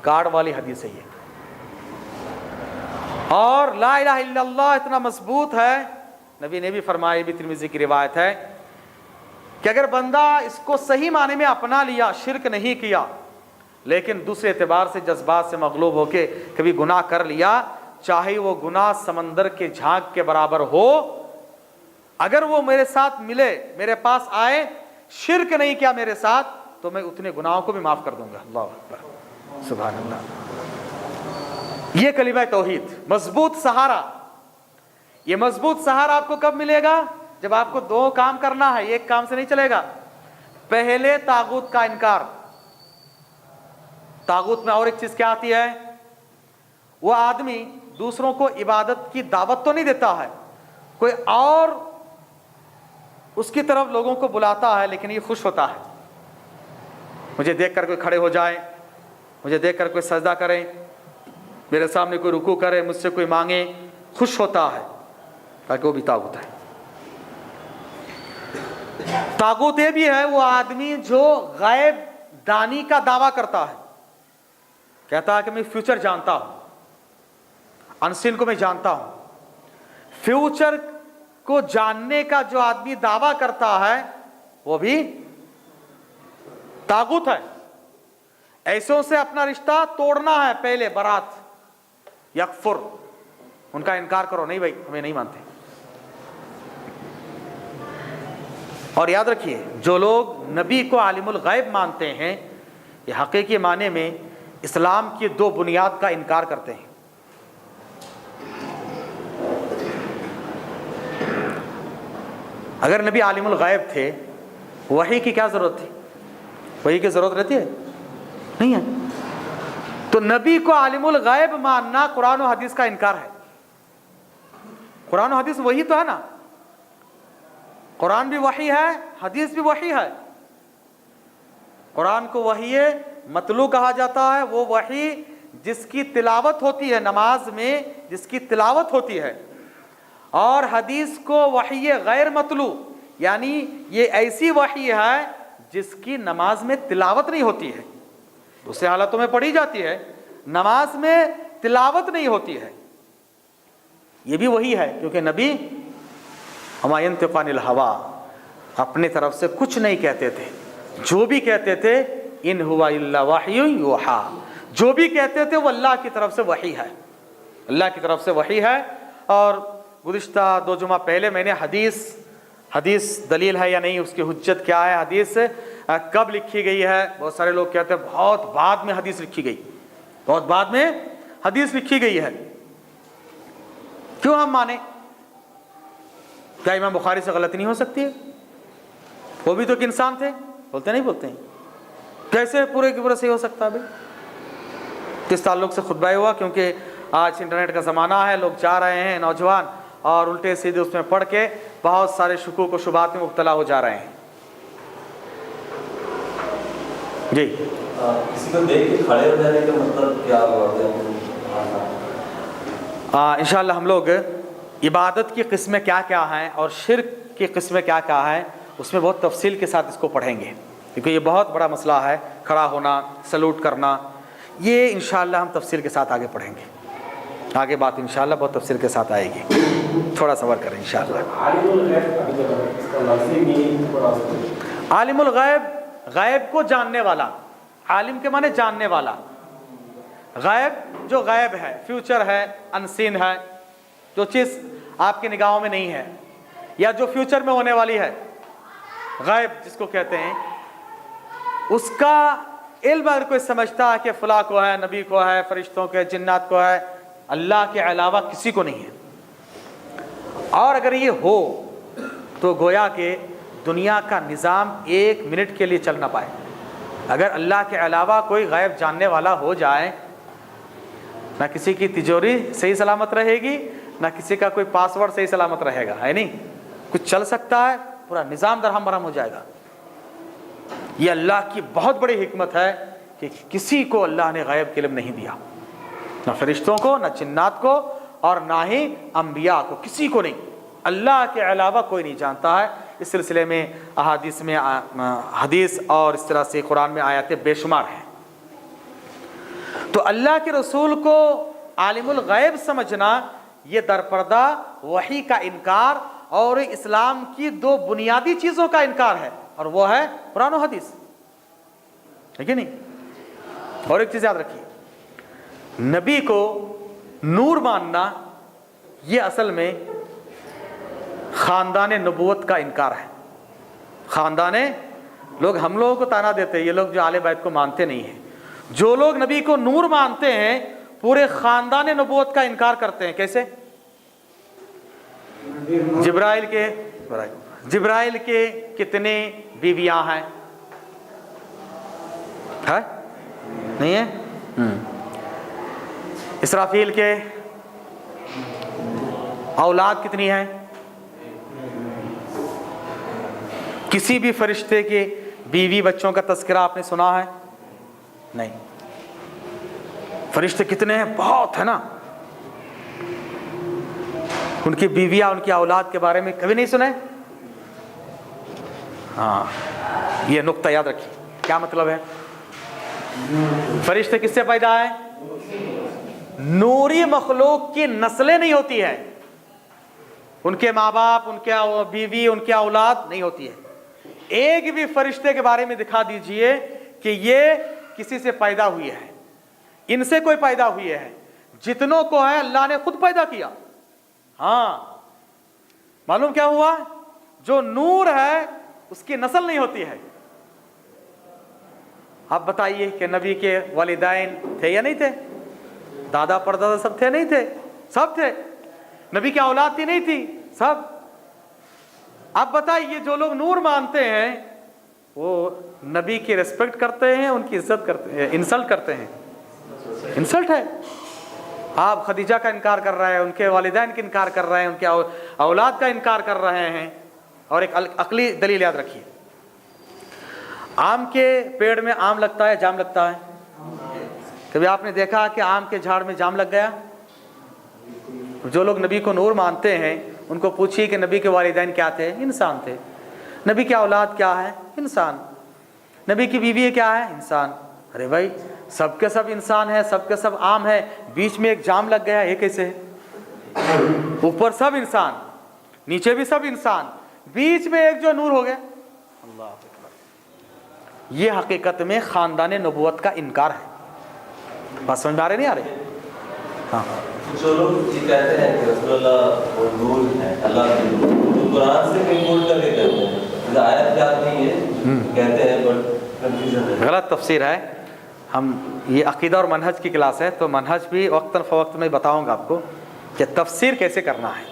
कार्ड वाली हदीस है ये। और ला इलाहा इल्लल्लाह इतना मजबूत है, नबी ने भी फरमाया, भी तिरमिज़ी की रिवायत है कि अगर बंदा इसको सही माने में अपना लिया, शिरक नहीं किया, लेकिन दूसरे एतबार से जज्बात से मगलूब होके कभी गुनाह कर लिया, चाहे वो गुनाह समंदर के झाग के बराबर हो, अगर वो मेरे साथ मिले, मेरे पास आए, शिरक नहीं किया मेरे साथ, तो मैं उतने गुनाहों को भी माफ कर दूंगा। अल्लाह अकबर, सुभान अल्लाह। ये कलिमा तौहीद, मजबूत सहारा। ये मजबूत सहारा आपको कब मिलेगा? जब आपको 2 काम करना है, एक काम से नहीं चलेगा। पहले तागूत का इनकार। तागूत में और एक चीज क्या आती है? वो आदमी दूसरों को इबादत की दावत तो नहीं देता है, कोई और उसकी तरफ लोगों को बुलाता है, लेकिन ये खुश होता है, मुझे देखकर कोई खड़े हो जाए, मुझे देखकर कोई सजदा करे, मेरे सामने कोई रुकू करे, मुझसे कोई मांगे, खुश होता है, ताकि वो भी तागूत है। तागूत ये भी है वो आदमी जो गायब दानी का दावा करता है, कहता है कि मैं फ्यूचर जानता हूं, अनसीन को मैं जानता हूं। फ्यूचर को जानने का जो आदमी दावा करता है वो भी तागूत है। ऐसों से अपना रिश्ता तोड़ना है। पहले बरात, यकफुर, उनका इनकार करो, नहीं भाई हमें नहीं मानते। और याद रखिए, जो लोग नबी को आलिमुल गैब मानते हैं, ये हकीकी माने में اسلام کی دو بنیاد کا انکار کرتے ہیں۔ اگر نبی عالم الغیب تھے، وحی کی کیا ضرورت تھی؟ وحی کی ضرورت رہتی ہے؟ نہیں ہے۔ تو نبی کو عالم الغیب ماننا قرآن و حدیث کا انکار ہے۔ قرآن و حدیث وہی تو ہے نا، قرآن بھی وحی ہے، حدیث بھی وحی ہے۔ قرآن کو وحی متلو کہا جاتا ہے، وہ وحی جس کی تلاوت ہوتی ہے نماز میں، جس کی تلاوت ہوتی ہے، اور حدیث کو وحی غیر متلو، یعنی یہ ایسی وحی ہے جس کی نماز میں تلاوت نہیں ہوتی ہے، دوسرے حالتوں میں پڑھی جاتی ہے، نماز میں تلاوت نہیں ہوتی ہے، یہ بھی وہی ہے، کیونکہ نبی وما ينطق عن الهوى اپنے طرف سے کچھ نہیں کہتے تھے، جو بھی کہتے تھے ان هو الا وحی یوحی، جو بھی کہتے تھے وہ اللہ کی طرف سے وحی ہے، اللہ کی طرف سے وحی ہے۔ اور گزشتہ 2 جمعہ پہلے میں نے حدیث دلیل ہے یا نہیں، اس کی حجت کیا ہے، حدیث کب لکھی گئی ہے، بہت سارے لوگ کہتے ہیں بہت بعد میں حدیث لکھی گئی، بہت بعد میں حدیث لکھی گئی ہے، کیوں ہم مانیں؟ کیا امام بخاری سے غلطی نہیں ہو سکتی ہے؟ وہ بھی تو ایک انسان تھے، بولتے نہیں بولتے ہیں؟ کیسے پورے کے پورے صحیح ہو سکتا ہے بھائی؟ کس تعلق سے خطبہ ہوا؟ کیونکہ آج انٹرنیٹ کا زمانہ ہے، لوگ جا رہے ہیں نوجوان اور الٹے سیدھے اس میں پڑھ کے بہت سارے شکوک و شبہات میں مبتلا ہو جا رہے ہیں۔ جی کسی کو دیکھ کے کھڑے ہو جانے کا مطلب کیا ہوتا ہے؟ انشاءاللہ ہم لوگ عبادت کی قسمیں کیا کیا ہیں اور شرک کی قسمیں کیا کیا ہیں اس میں بہت تفصیل کے ساتھ اس کو پڑھیں گے، کیونکہ یہ بہت بڑا مسئلہ ہے، کھڑا ہونا، سلوٹ کرنا، یہ انشاءاللہ ہم تفصیل کے ساتھ آگے پڑھیں گے، آگے بات انشاءاللہ بہت تفصیل کے ساتھ آئے گی، تھوڑا صبر کریں انشاءاللہ۔ عالم الغیب، غیب کو جاننے والا، عالم کے معنی جاننے والا، غیب جو غیب ہے، فیوچر ہے، انسین ہے، جو چیز آپ کی نگاہوں میں نہیں ہے یا جو فیوچر میں ہونے والی ہے، غیب جس کو کہتے ہیں، اس کا علم اگر کوئی سمجھتا ہے کہ فلاں کو ہے، نبی کو ہے، فرشتوں کے، جنات کو ہے، اللہ کے علاوہ کسی کو نہیں ہے، اور اگر یہ ہو تو گویا کہ دنیا کا نظام 1 منٹ کے لیے چل نہ پائے۔ اگر اللہ کے علاوہ کوئی غیب جاننے والا ہو جائے، نہ کسی کی تجوری صحیح سلامت رہے گی، نہ کسی کا کوئی پاسورڈ صحیح سلامت رہے گا، ہے نہیں؟ کچھ چل سکتا ہے، پورا نظام درہم برہم ہو جائے گا۔ یہ اللہ کی بہت بڑی حکمت ہے کہ کسی کو اللہ نے غیب کے علم نہیں دیا، نہ فرشتوں کو، نہ جنات کو، اور نہ ہی انبیاء کو، کسی کو نہیں، اللہ کے علاوہ کوئی نہیں جانتا ہے۔ اس سلسلے میں احادیث میں حدیث اور اس طرح سے قرآن میں آیاتیں بے شمار ہیں۔ تو اللہ کے رسول کو عالم الغیب سمجھنا یہ درپردہ وحی کا انکار اور اسلام کی 2 بنیادی چیزوں کا انکار ہے، اور وہ ہے قرآن و حدیث، ہے کہ نہیں؟ اور ایک چیز یاد رکھیے، نبی کو نور ماننا یہ اصل میں خاندان نبوت کا انکار ہے۔ خاندان، لوگ ہم لوگوں کو تانا دیتے ہیں، یہ لوگ جو اہل بیت کو مانتے نہیں ہیں، جو لوگ نبی کو نور مانتے ہیں پورے خاندان نبوت کا انکار کرتے ہیں۔ کیسے؟ جبرائیل کے کتنے بیویاں ہیں؟ ہے نہیں ہے؟ اسرافیل کے اولاد کتنی ہیں؟ کسی بھی فرشتے کے بیوی بچوں کا تذکرہ آپ نے سنا ہے؟ نہیں۔ فرشتے کتنے ہیں؟ بہت ہے نا۔ ان کی بیویاں، ان کی اولاد کے بارے میں کبھی نہیں سنے؟ ہاں، یہ نقطہ یاد رکھیے۔ کیا مطلب ہے؟ فرشتے کس سے پیدا ہیں؟ نوری مخلوق کی نسلیں نہیں ہوتی ہیں، ان کے ماں باپ، ان کے بیوی، ان کی اولاد نہیں ہوتی ہے۔ ایک بھی فرشتے کے بارے میں دکھا دیجئے کہ یہ کسی سے پیدا ہوئی ہے، ان سے کوئی پیدا ہوئی ہے۔ جتنوں کو ہے اللہ نے خود پیدا کیا۔ ہاں، معلوم کیا ہوا؟ جو نور ہے اس کی نسل نہیں ہوتی ہے، आप बताइए कि नबी के वालिदैन थे या नहीं थे? दादा परदादा सब थे नहीं थे? सब थे। नबी की औलाद थी नहीं थी? सब। आप बताइए जो लोग नूर मानते हैं वो नबी की रिस्पेक्ट करते हैं, उनकी इज्जत करते हैं, इंसल्ट करते हैं? इंसल्ट है। आप खदीजा का इनकार कर रहे हैं, उनके वालिदैन का इनकार कर रहे हैं, उनके औलाद का इनकार कर रहे हैं। और एक अकली दलील याद रखिए, आम के पेड़ में आम लगता है, जाम लगता है? कभी आपने देखा कि आम के झाड़ में जाम लग गया? जो लोग नबी को नूर मानते हैं उनको पूछिए कि नबी के वालिदैन क्या थे? इंसान थे। नबी की औलाद क्या है? इंसान। नबी की बीवी क्या है? इंसान। अरे भाई, सबके सब इंसान है, सबके सब आम है, बीच में एक जाम लग गया, ये कैसे है? ऊपर सब इंसान, नीचे भी सब इंसान, बीच में एक जो नूर हो गया। अल्लाह अकबर। ये हकीकत में खानदान नबूवत का इनकार है। बात समझ में आ रही नहीं आ रही? हाँ। जो लोग ये कहते हैं कि रसूलुल्लाह वो नूर है, अल्लाह की नूर, तो कुरान से कहीं कोट करके कहते हैं, आयत याद नहीं है, कहते हैं, बट कंफ्यूजन है। गलत तफसीर है। हम ये अकीदा और मनहज की क्लास है, तो मनहज भी वक्तन फ़वक्त में बताऊंगा आपको कि तफसीर कैसे करना है।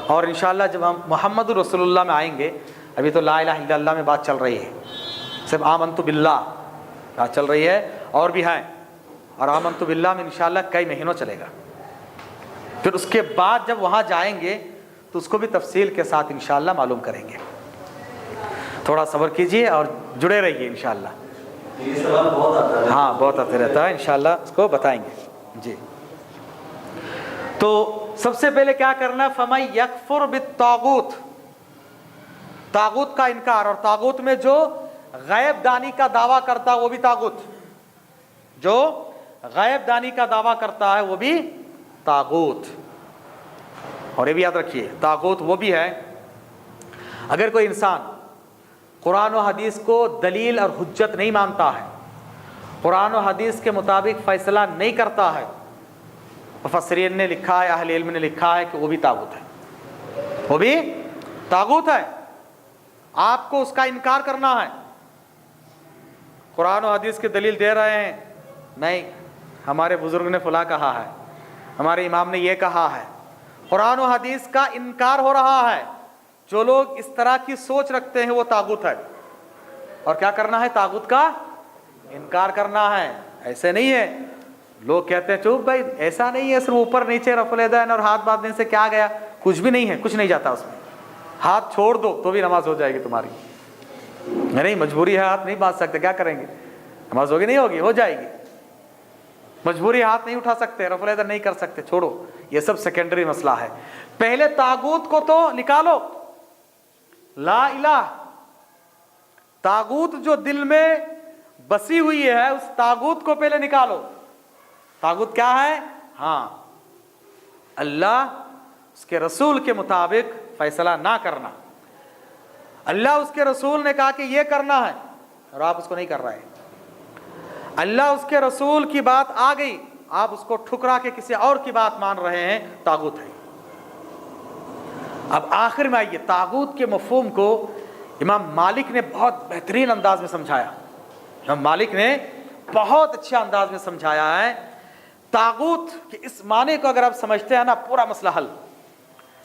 और इंशाअल्लाह जब हम मुहम्मदुर रसूलुल्लाह में आएंगे, अभी तो ला इलाहा इल्लल्लाह में बात चल रही है, सिर्फ आमन्तु बिल्लाह बात चल रही है, और भी हैं, और आमन्तु बिल्लाह में इंशाअल्लाह कई महीनों चलेगा। फिर उसके बाद जब वहाँ जाएंगे तो उसको भी तफसील के साथ इंशाअल्लाह मालूम करेंगे। थोड़ा सब्र कीजिए और जुड़े रहिए इंशाअल्लाह। ये सवाल बहुत आता है। हाँ, बहुत आते रहता है, इंशाअल्लाह उसको बताएंगे जी। तो सबसे पहले क्या करना है? फमन यकफुर बित्तागूत, तागूत का इनकार। और तागूत में जो गैब दानी का दावा करता है वो भी तागूत, जो गैब दानी का दावा करता है वो भी तागूत। और ये भी याद रखिए, तागूत वो भी है अगर कोई इंसान कुरान और हदीस को दलील और हुज्जत नहीं मानता है, कुरान और हदीस के मुताबिक फ़ैसला नहीं करता है, मुफस्सिरीन ने लिखा है, अहले इल्म ने लिखा है कि वो भी तागूत है, वो भी तागूत है। आपको उसका इनकार करना है। कुरान और हदीस की दलील दे रहे हैं, नहीं हमारे बुजुर्ग ने फला कहा है, हमारे इमाम ने ये कहा है, कुरान और हदीस का इनकार हो रहा है। जो लोग इस तरह की सोच रखते हैं वो तागूत है। और क्या करना है? तागूत का इनकार करना है। ऐसे नहीं है, लोग कहते हैं चुप भाई, ऐसा नहीं है, सिर्फ ऊपर नीचे रफ़ुल यदैन और हाथ बांधने से क्या गया? कुछ भी नहीं है, कुछ नहीं जाता उसमें। हाथ छोड़ दो तो भी नमाज हो जाएगी तुम्हारी। नहीं, मजबूरी है, हाथ नहीं बांध सकते, क्या करेंगे? नमाज होगी नहीं होगी? हो जाएगी। मजबूरी, हाथ नहीं उठा सकते, रफ़ुल यदैन नहीं कर सकते, छोड़ो, ये सब सेकेंडरी मसला है। पहले तागूत को तो निकालो। ला इलाह, तागूत जो दिल में बसी हुई है उस तागूत को पहले निकालो। तागूत क्या है? हाँ, अल्लाह उसके रसूल के मुताबिक फैसला ना करना। अल्लाह उसके रसूल ने कहा कि ये करना है और आप उसको नहीं कर रहे हैं। अल्लाह उसके रसूल की बात आ गई, आप उसको ठुकरा के किसी और की बात मान रहे हैं, तागूत है। अब आखिर में आइए, तागूत के मफहूम को इमाम मालिक ने बहुत बेहतरीन अंदाज में समझाया। इमाम मालिक ने बहुत अच्छे अंदाज में समझाया है। तागूत के इस माने को अगर आप समझते हैं ना, पूरा मसला हल।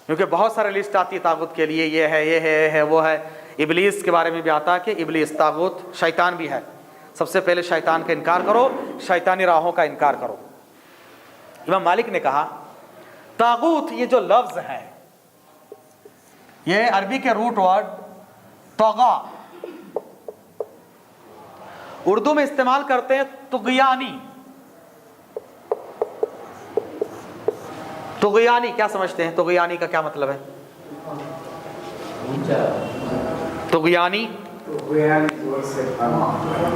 क्योंकि बहुत सारे लिस्ट आती है तागूत के लिए, ये है, ये है, ये है, वो है। इबलीस के बारे में भी आता है कि इबलीस तागूत, शैतान भी है। सबसे पहले शैतान का इनकार करो, शैतानी राहों का इनकार करो। इमाम मालिक ने कहा तागूत ये जो लफ्ज है ये अरबी के रूट वर्ड तौगा, उर्दू में इस्तेमाल करते हैं तुगयानी। तुगयानी क्या समझते हैं? तुगयानी का क्या मतलब है? तुगयानी,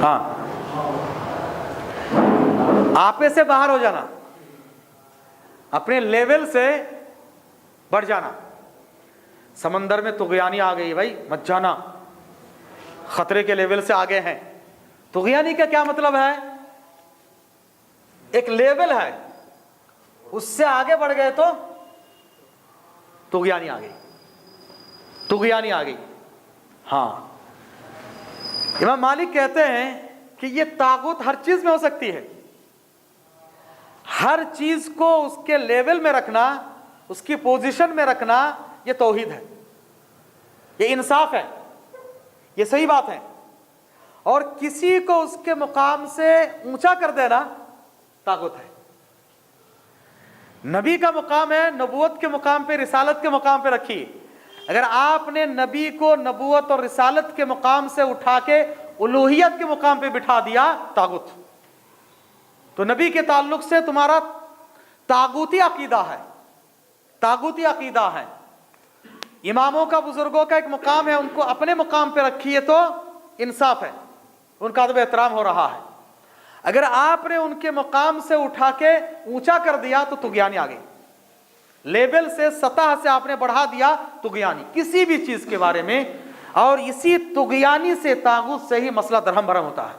हाँ, आपे से बाहर हो जाना, अपने लेवल से बढ़ जाना। समंदर में तुगयानी आ गई, भाई मत जाना, खतरे के लेवल से आगे हैं। तुगयानी का क्या मतलब है? एक लेवल है, उससे आगे बढ़ गए तो तुगयानी आ गई, तुगयानी आ गई। हाँ, इमाम मालिक कहते हैं कि ये तागुत हर चीज में हो सकती है। हर चीज को उसके लेवल में रखना, उसकी पोजीशन में रखना, ये तौहीद है, ये इंसाफ है, ये सही बात है। और किसी को उसके मुकाम से ऊंचा कर देना तागुत है। नबी का मुकाम है, नबूवत के मुकाम पे, रिसालत के मुकाम पे रखिए। अगर आपने नबी को नबूवत और रिसालत के मुकाम से उठा के उलूहियत के मुकाम पे बिठा दिया, तागुत। तो नबी के ताल्लुक से तुम्हारा तागुती अकीदा है, तागुती अकीदा है। इमामों का, बुजुर्गों का एक मुकाम है, उनको अपने मुकाम पे रखिए तो इंसाफ है, उनका अदब एहतराम हो रहा है। अगर आपने उनके मुकाम से उठा के ऊंचा कर दिया तो तुगयानी आ गई। लेवल से, सतह से आपने बढ़ा दिया, तुगयानी किसी भी चीज के बारे में। और इसी तुगयानी से, तागुत से ही मसला दरहम भरम होता है।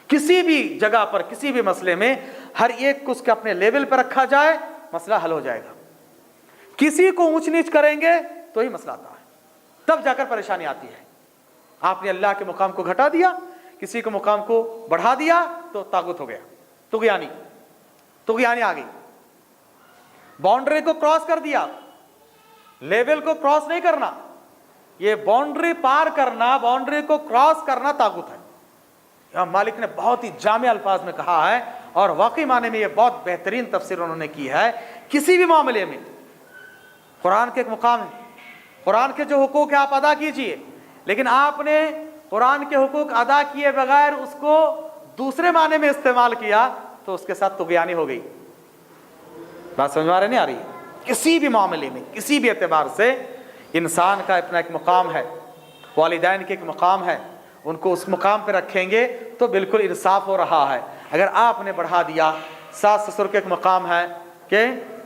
किसी भी जगह पर, किसी भी मसले में हर एक को उसके अपने लेवल पर रखा जाए, मसला हल हो जाएगा। किसी को ऊंच नीच करेंगे तो ही मसला आता है, तब जाकर परेशानी आती है। आपने अल्लाह के मुकाम को घटा दिया, किसी को मुकाम को बढ़ा दिया तो तागुत हो गया, तुगयानी, तुगयानी आ गई। बाउंड्री को क्रॉस कर दिया, लेवल को क्रॉस नहीं करना, ये बाउंड्री पार करना, बाउंड्री को क्रॉस करना तागुत है। इमाम मालिक ने बहुत ही जामे अल्फाज में कहा है, और वाकई माने में ये बहुत बेहतरीन तफसीर उन्होंने की है। किसी भी मामले में कुरान के एक मुकाम है, कुरान के जो हुकूक है आप अदा कीजिए, लेकिन आपने कुरान के हुकूक अदा किए बगैर उसको दूसरे माने में इस्तेमाल किया तो उसके साथ तुगयानी हो गई। बात समझ में आ रही नहीं आ रही? किसी भी मामले में, किसी भी एतबार से इंसान का अपना एक मुकाम है, वालिदैन के एक मुकाम है, उनको उस मुकाम पे रखेंगे तो बिल्कुल इंसाफ हो रहा है। अगर आपने बढ़ा दिया, सास ससुर के एक मुकाम है कि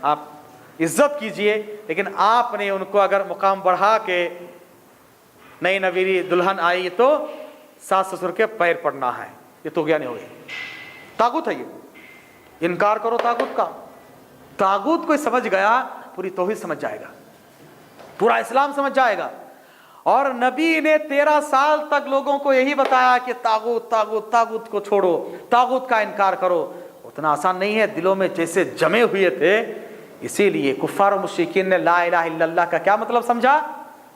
आप इज्जत कीजिए, लेकिन आपने उनको अगर मुकाम बढ़ा के नई नवीरी दुल्हन आई तो सास ससुर के पैर पड़ना है, ये तुगयानी हो गई, तागुत है। ये इनकार करो तागुत का। तागुत कोई समझ गया पूरी तौहीद समझ जाएगा, पूरा इस्लाम समझ जाएगा। और नबी ने 13 साल तक लोगों को यही बताया कि तागुत, तागुत, तागुत को छोड़ो, तागुत का इनकार करो। उतना आसान नहीं है, दिलों में जैसे जमे हुए थे। इसीलिए कुफ्फार और मुश्रिकीन ने ला इलाहा इल्लल्लाह का क्या मतलब समझा?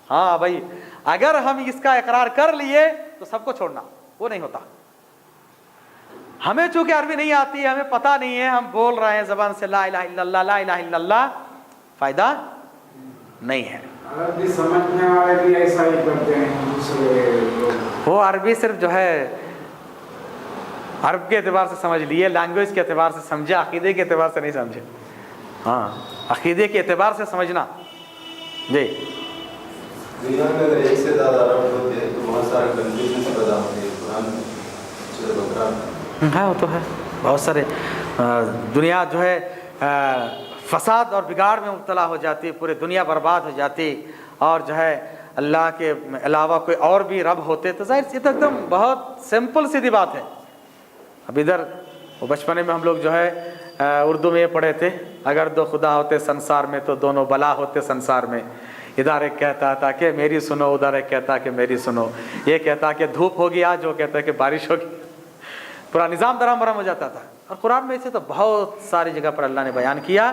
हाँ भाई, अगर हम इसका इकरार कर लिए तो सबको छोड़ना, वो नहीं होता। हमें चूंकि अरबी नहीं आती है, हमें पता नहीं है, हम बोल रहे हैं जबान से ला इलाहा इल्लल्लाह, ला इलाहा इल्लल्लाह, फायदा नहीं है। अरबी समझने वाले भी ऐसा ही करते हैं दूसरे लोग। वो अरबी सिर्फ जो है अरब के एतबार से समझ लिए, लैंग्वेज के एतबार से समझे, अकीदे के एतबार से नहीं समझे। हाँ, अकीदे के एतबार से समझना। जी, दुनिया में अगर एक से ज़्यादा अरब होते हैं तो बहुत सारे कंफ्यूजन पैदा होते हैं। कुरान में सूरह बकरा हाँ वो तो है, बहुत सारे दुनिया जो है फसाद और बिगाड़ में मुब्तला हो जाती है, पूरी दुनिया बर्बाद हो जाती। और जो है अल्लाह के अलावा कोई और भी रब होते तो जाहिर, ये तो एकदम बहुत सिंपल सीधी बात है। अब इधर वो बचपने में हम लोग जो है उर्दू में ये पढ़े थे, अगर दो खुदा होते संसार में तो दोनों बला होते संसार में। इधर एक कहता था कि मेरी सुनो, उधर एक कहता कि मेरी सुनो। ये कहता कि धूप होगी आज, वो कहता कि बारिश होगी। पूरा निज़ाम दराम बराम हो जाता था। और कुरान में इसे तो बहुत सारी जगह पर अल्लाह ने बयान किया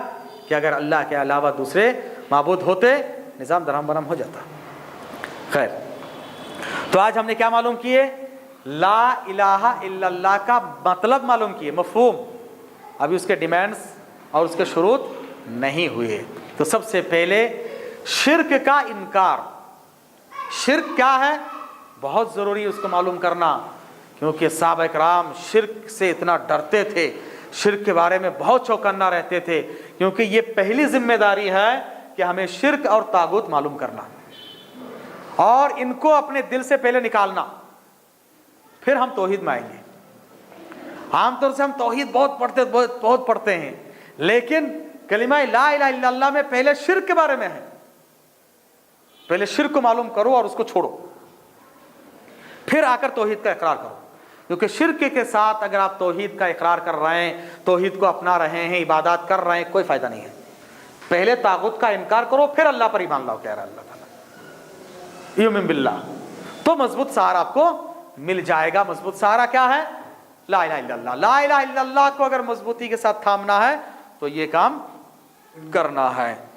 कि अगर अल्लाह के अलावा दूसरे माबूद होते, निज़ाम दराम बराम हो जाता। खैर, तो आज हमने क्या मालूम किए? ला इलाहा इल्लल्लाह का मतलब मालूम किए, मफहूम। अभी उसके डिमांड्स और उसके शुरूत नहीं हुए। तो सबसे पहले शिर्क का इनकार। शिर्क क्या है, बहुत ज़रूरी है उसको मालूम करना, क्योंकि सहाबा इकराम शिर्क से इतना डरते थे, शिर्क के बारे में बहुत चौकन्ना रहते थे, क्योंकि ये पहली जिम्मेदारी है कि हमें शिर्क और तागुत मालूम करना और इनको अपने दिल से पहले निकालना, फिर हम तौहीद में आएंगे। आमतौर से हम तौहीद बहुत पढ़ते हैं, लेकिन कलिमा ला इलाहा इल्लल्लाह में पहले शिर्क के बारे में है। पहले शिर्क को मालूम करो और उसको छोड़ो, फिर आकर तौहीद का इकरार करो। क्योंकि शिर्क के साथ अगर आप तौहीद का इकरार कर रहे हैं, तौहीद को अपना रहे हैं, इबादत कर रहे हैं, कोई फायदा नहीं है। पहले तागुत का इनकार करो, फिर अल्लाह पर ईमान लाओ, कह रहा है अल्लाह ताला। युमिन बिल्लाह, तो मजबूत सहारा आपको मिल जाएगा। मजबूत सहारा क्या है? ला इलाहा इल्लल्लाह। ला इलाहा इल्लल्लाह को अगर मजबूती के साथ थामना है तो ये काम करना है।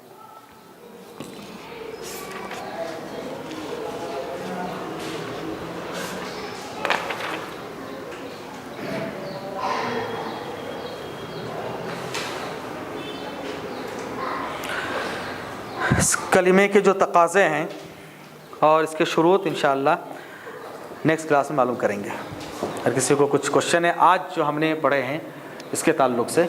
इस कलिमे के जो तकाज़े हैं और इसके शुरूत इंशाअल्लाह नेक्स्ट क्लास में मालूम करेंगे। अगर किसी को कुछ क्वेश्चन है आज जो हमने पढ़े हैं इसके ताल्लुक़ से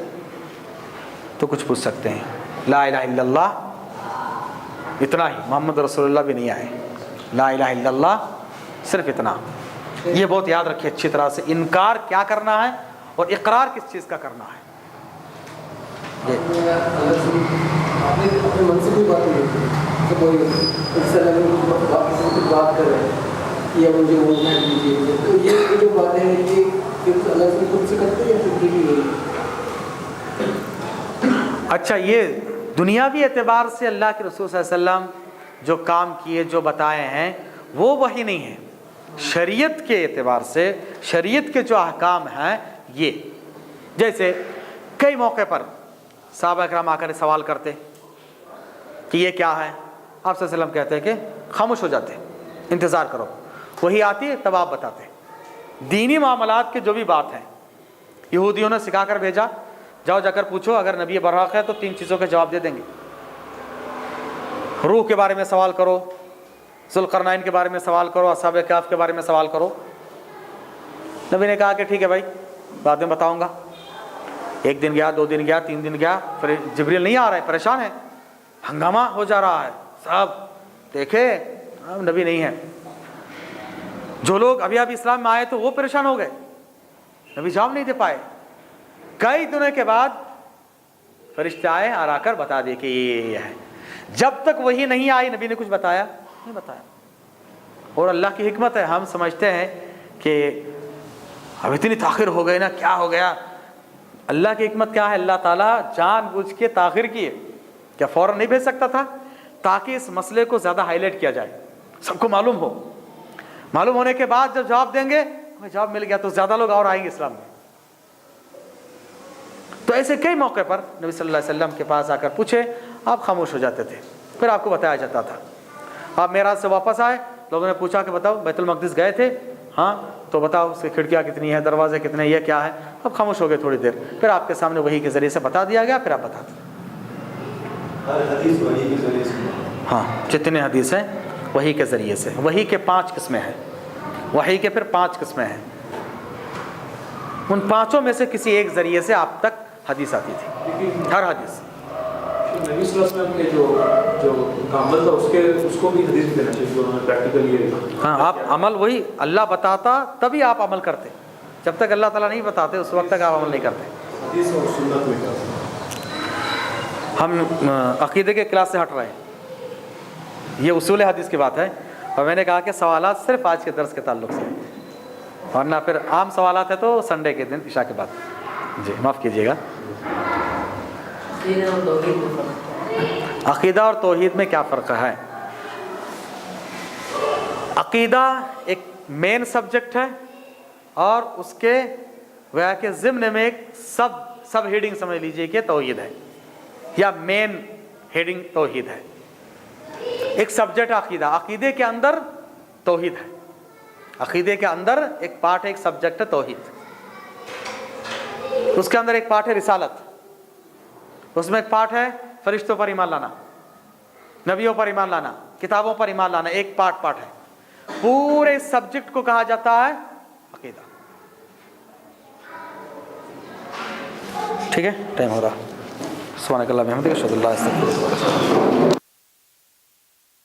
तो कुछ पूछ सकते हैं। ला इलाहा इल्लल्लाह इतना ही, मोहम्मद रसूलुल्लाह भी नहीं आए, ला इलाहा इल्लल्लाह सिर्फ इतना। ये बहुत याद रखिए अच्छी तरह से, इनकार क्या करना है और इकरार किस चीज़ का करना है। आपने अपने मन से कोई बात नहीं की, तो कोई बात कर रहे हैं या मुझे वो मैं दीजिए, तो ये जो बात है ये सिर्फ अल्लाह से खुद से करते हैं या फिर भी नहीं? अच्छा, ये दुनियावी एतबार से अल्लाह के रसूल सल्लल्लाहु अलैहि वसल्लम जो काम किए जो बताए हैं वो वही नहीं है। शरीयत के एतबार से शरीयत के जो अहकाम हैं ये, जैसे कई मौके पर सहाबा किराम आकर सवाल करते कि ये क्या है, आप सल्लल्लाहु अलैहि वसल्लम कहते हैं कि खामोश हो जाते, इंतज़ार करो, वही आती है तब आप बताते। दीनी मामलात के जो भी बात है यहूदियों ने सिखा कर भेजा, जाओ जाकर पूछो, अगर नबी बरहक है तो 3 चीज़ों के जवाब दे देंगे। रूह के बारे में सवाल करो, ज़ुल्क़रनैन के बारे में सवाल करो, असहाब कहफ़ के बारे में सवाल करो। नबी ने कहा कि ठीक है भाई, बाद में बताऊँगा। 1 दिन गया, 2 दिन गया, 3 दिन गया, फिर जिब्रील नहीं आ रहा है, परेशान है, हंगामा हो जा रहा है, सब देखे नबी नहीं है। जो लोग अभी इस्लाम में आए तो वो परेशान हो गए, नबी जवाब नहीं दे पाए। कई दिनों के बाद फरिश्ते आए और आकर बता दिए कि ये है। जब तक वही नहीं आई नबी ने कुछ बताया नहीं बताया। और अल्लाह की हिकमत है, हम समझते हैं कि अब इतनी ताख़िर हो गई ना, क्या हो गया। अल्लाह की हिकमत क्या है, अल्लाह ताला जानबूझ के ताख़िर किए। क्या फ़ौरन नहीं भेज सकता था ताकि इस मसले को ज़्यादा हाईलाइट किया जाए, सबको मालूम हो। मालूम होने के बाद जब जवाब देंगे, हमें जवाब मिल गया तो ज़्यादा लोग और आएंगे इस्लाम में। तो ऐसे कई मौके पर नबी सल्लल्लाहु अलैहि वसल्लम के पास आकर पूछे, आप खामोश हो जाते थे, फिर आपको बताया जाता था। आप मेराज से वापस आए, लोगों ने पूछा कि बताओ बैतुल मक़दिस गए थे, हाँ तो बताओ उसकी खिड़कियाँ कितनी है, दरवाजे कितने, ये क्या है। अब खामोश हो गए थोड़ी देर, फिर आपके सामने वही के ज़रिए से बता दिया गया, फिर आप बताते। हाँ, जितने हदीस हैं वही के ज़रिए से। वही के 5 किस्में हैं, वही के फिर 5 किस्में हैं। उन 5 में से किसी एक ज़रिए से आप तक हदीस आती थी, हर हदीस। नबी सल्लल्लाहु अलैहि वसल्लम के जो कामल था उसको भी हदीस में देना चाहिए, जो उन्होंने प्रैक्टिकल ये। हाँ, आप अमल वही अल्लाह बताता तभी आप अमल करते, जब तक अल्लाह ताला नहीं बताते उस वक्त तक आप अमल नहीं करते। हदीस और सुन्नत में क्या? हम अक़ीदे के क्लास से हट रहे हैं, ये उसूल हदीस की बात है। और मैंने कहा कि सवालात सिर्फ आज के दर्स के ताल्लुक़ से, वरना फिर आम सवालात है तो संडे के दिन इशा के बाद। जी माफ़ कीजिएगा। अक़ीदा और तौहीद में क्या फ़र्क है? अक़ीदा एक मेन सब्जेक्ट है और उसके वह के ज़िम्न में एक सब हेडिंग समझ लीजिए कि तौहीद है, या मेन हेडिंग तौहीद है। एक सब्जेक्ट अक़ीदा, अक़ीदे के अंदर तौहीद है, अक़ीदे के अंदर एक पार्ट है, एक सब्जेक्ट है तौहीद। उसके अंदर एक पार्ट है रिसालत, उसमें एक पार्ट है फरिश्तों पर ईमान लाना, नबियों पर ईमान लाना, किताबों पर ईमान लाना, एक पार्ट है। पूरे सब्जेक्ट को कहा जाता है अक़ीदा। ठीक है, टाइम हो रहा। सुब्हानक अल्लाहुम्मा व बिहम्दिक, अशहदु अल्ला इलाहा इल्ला अंत।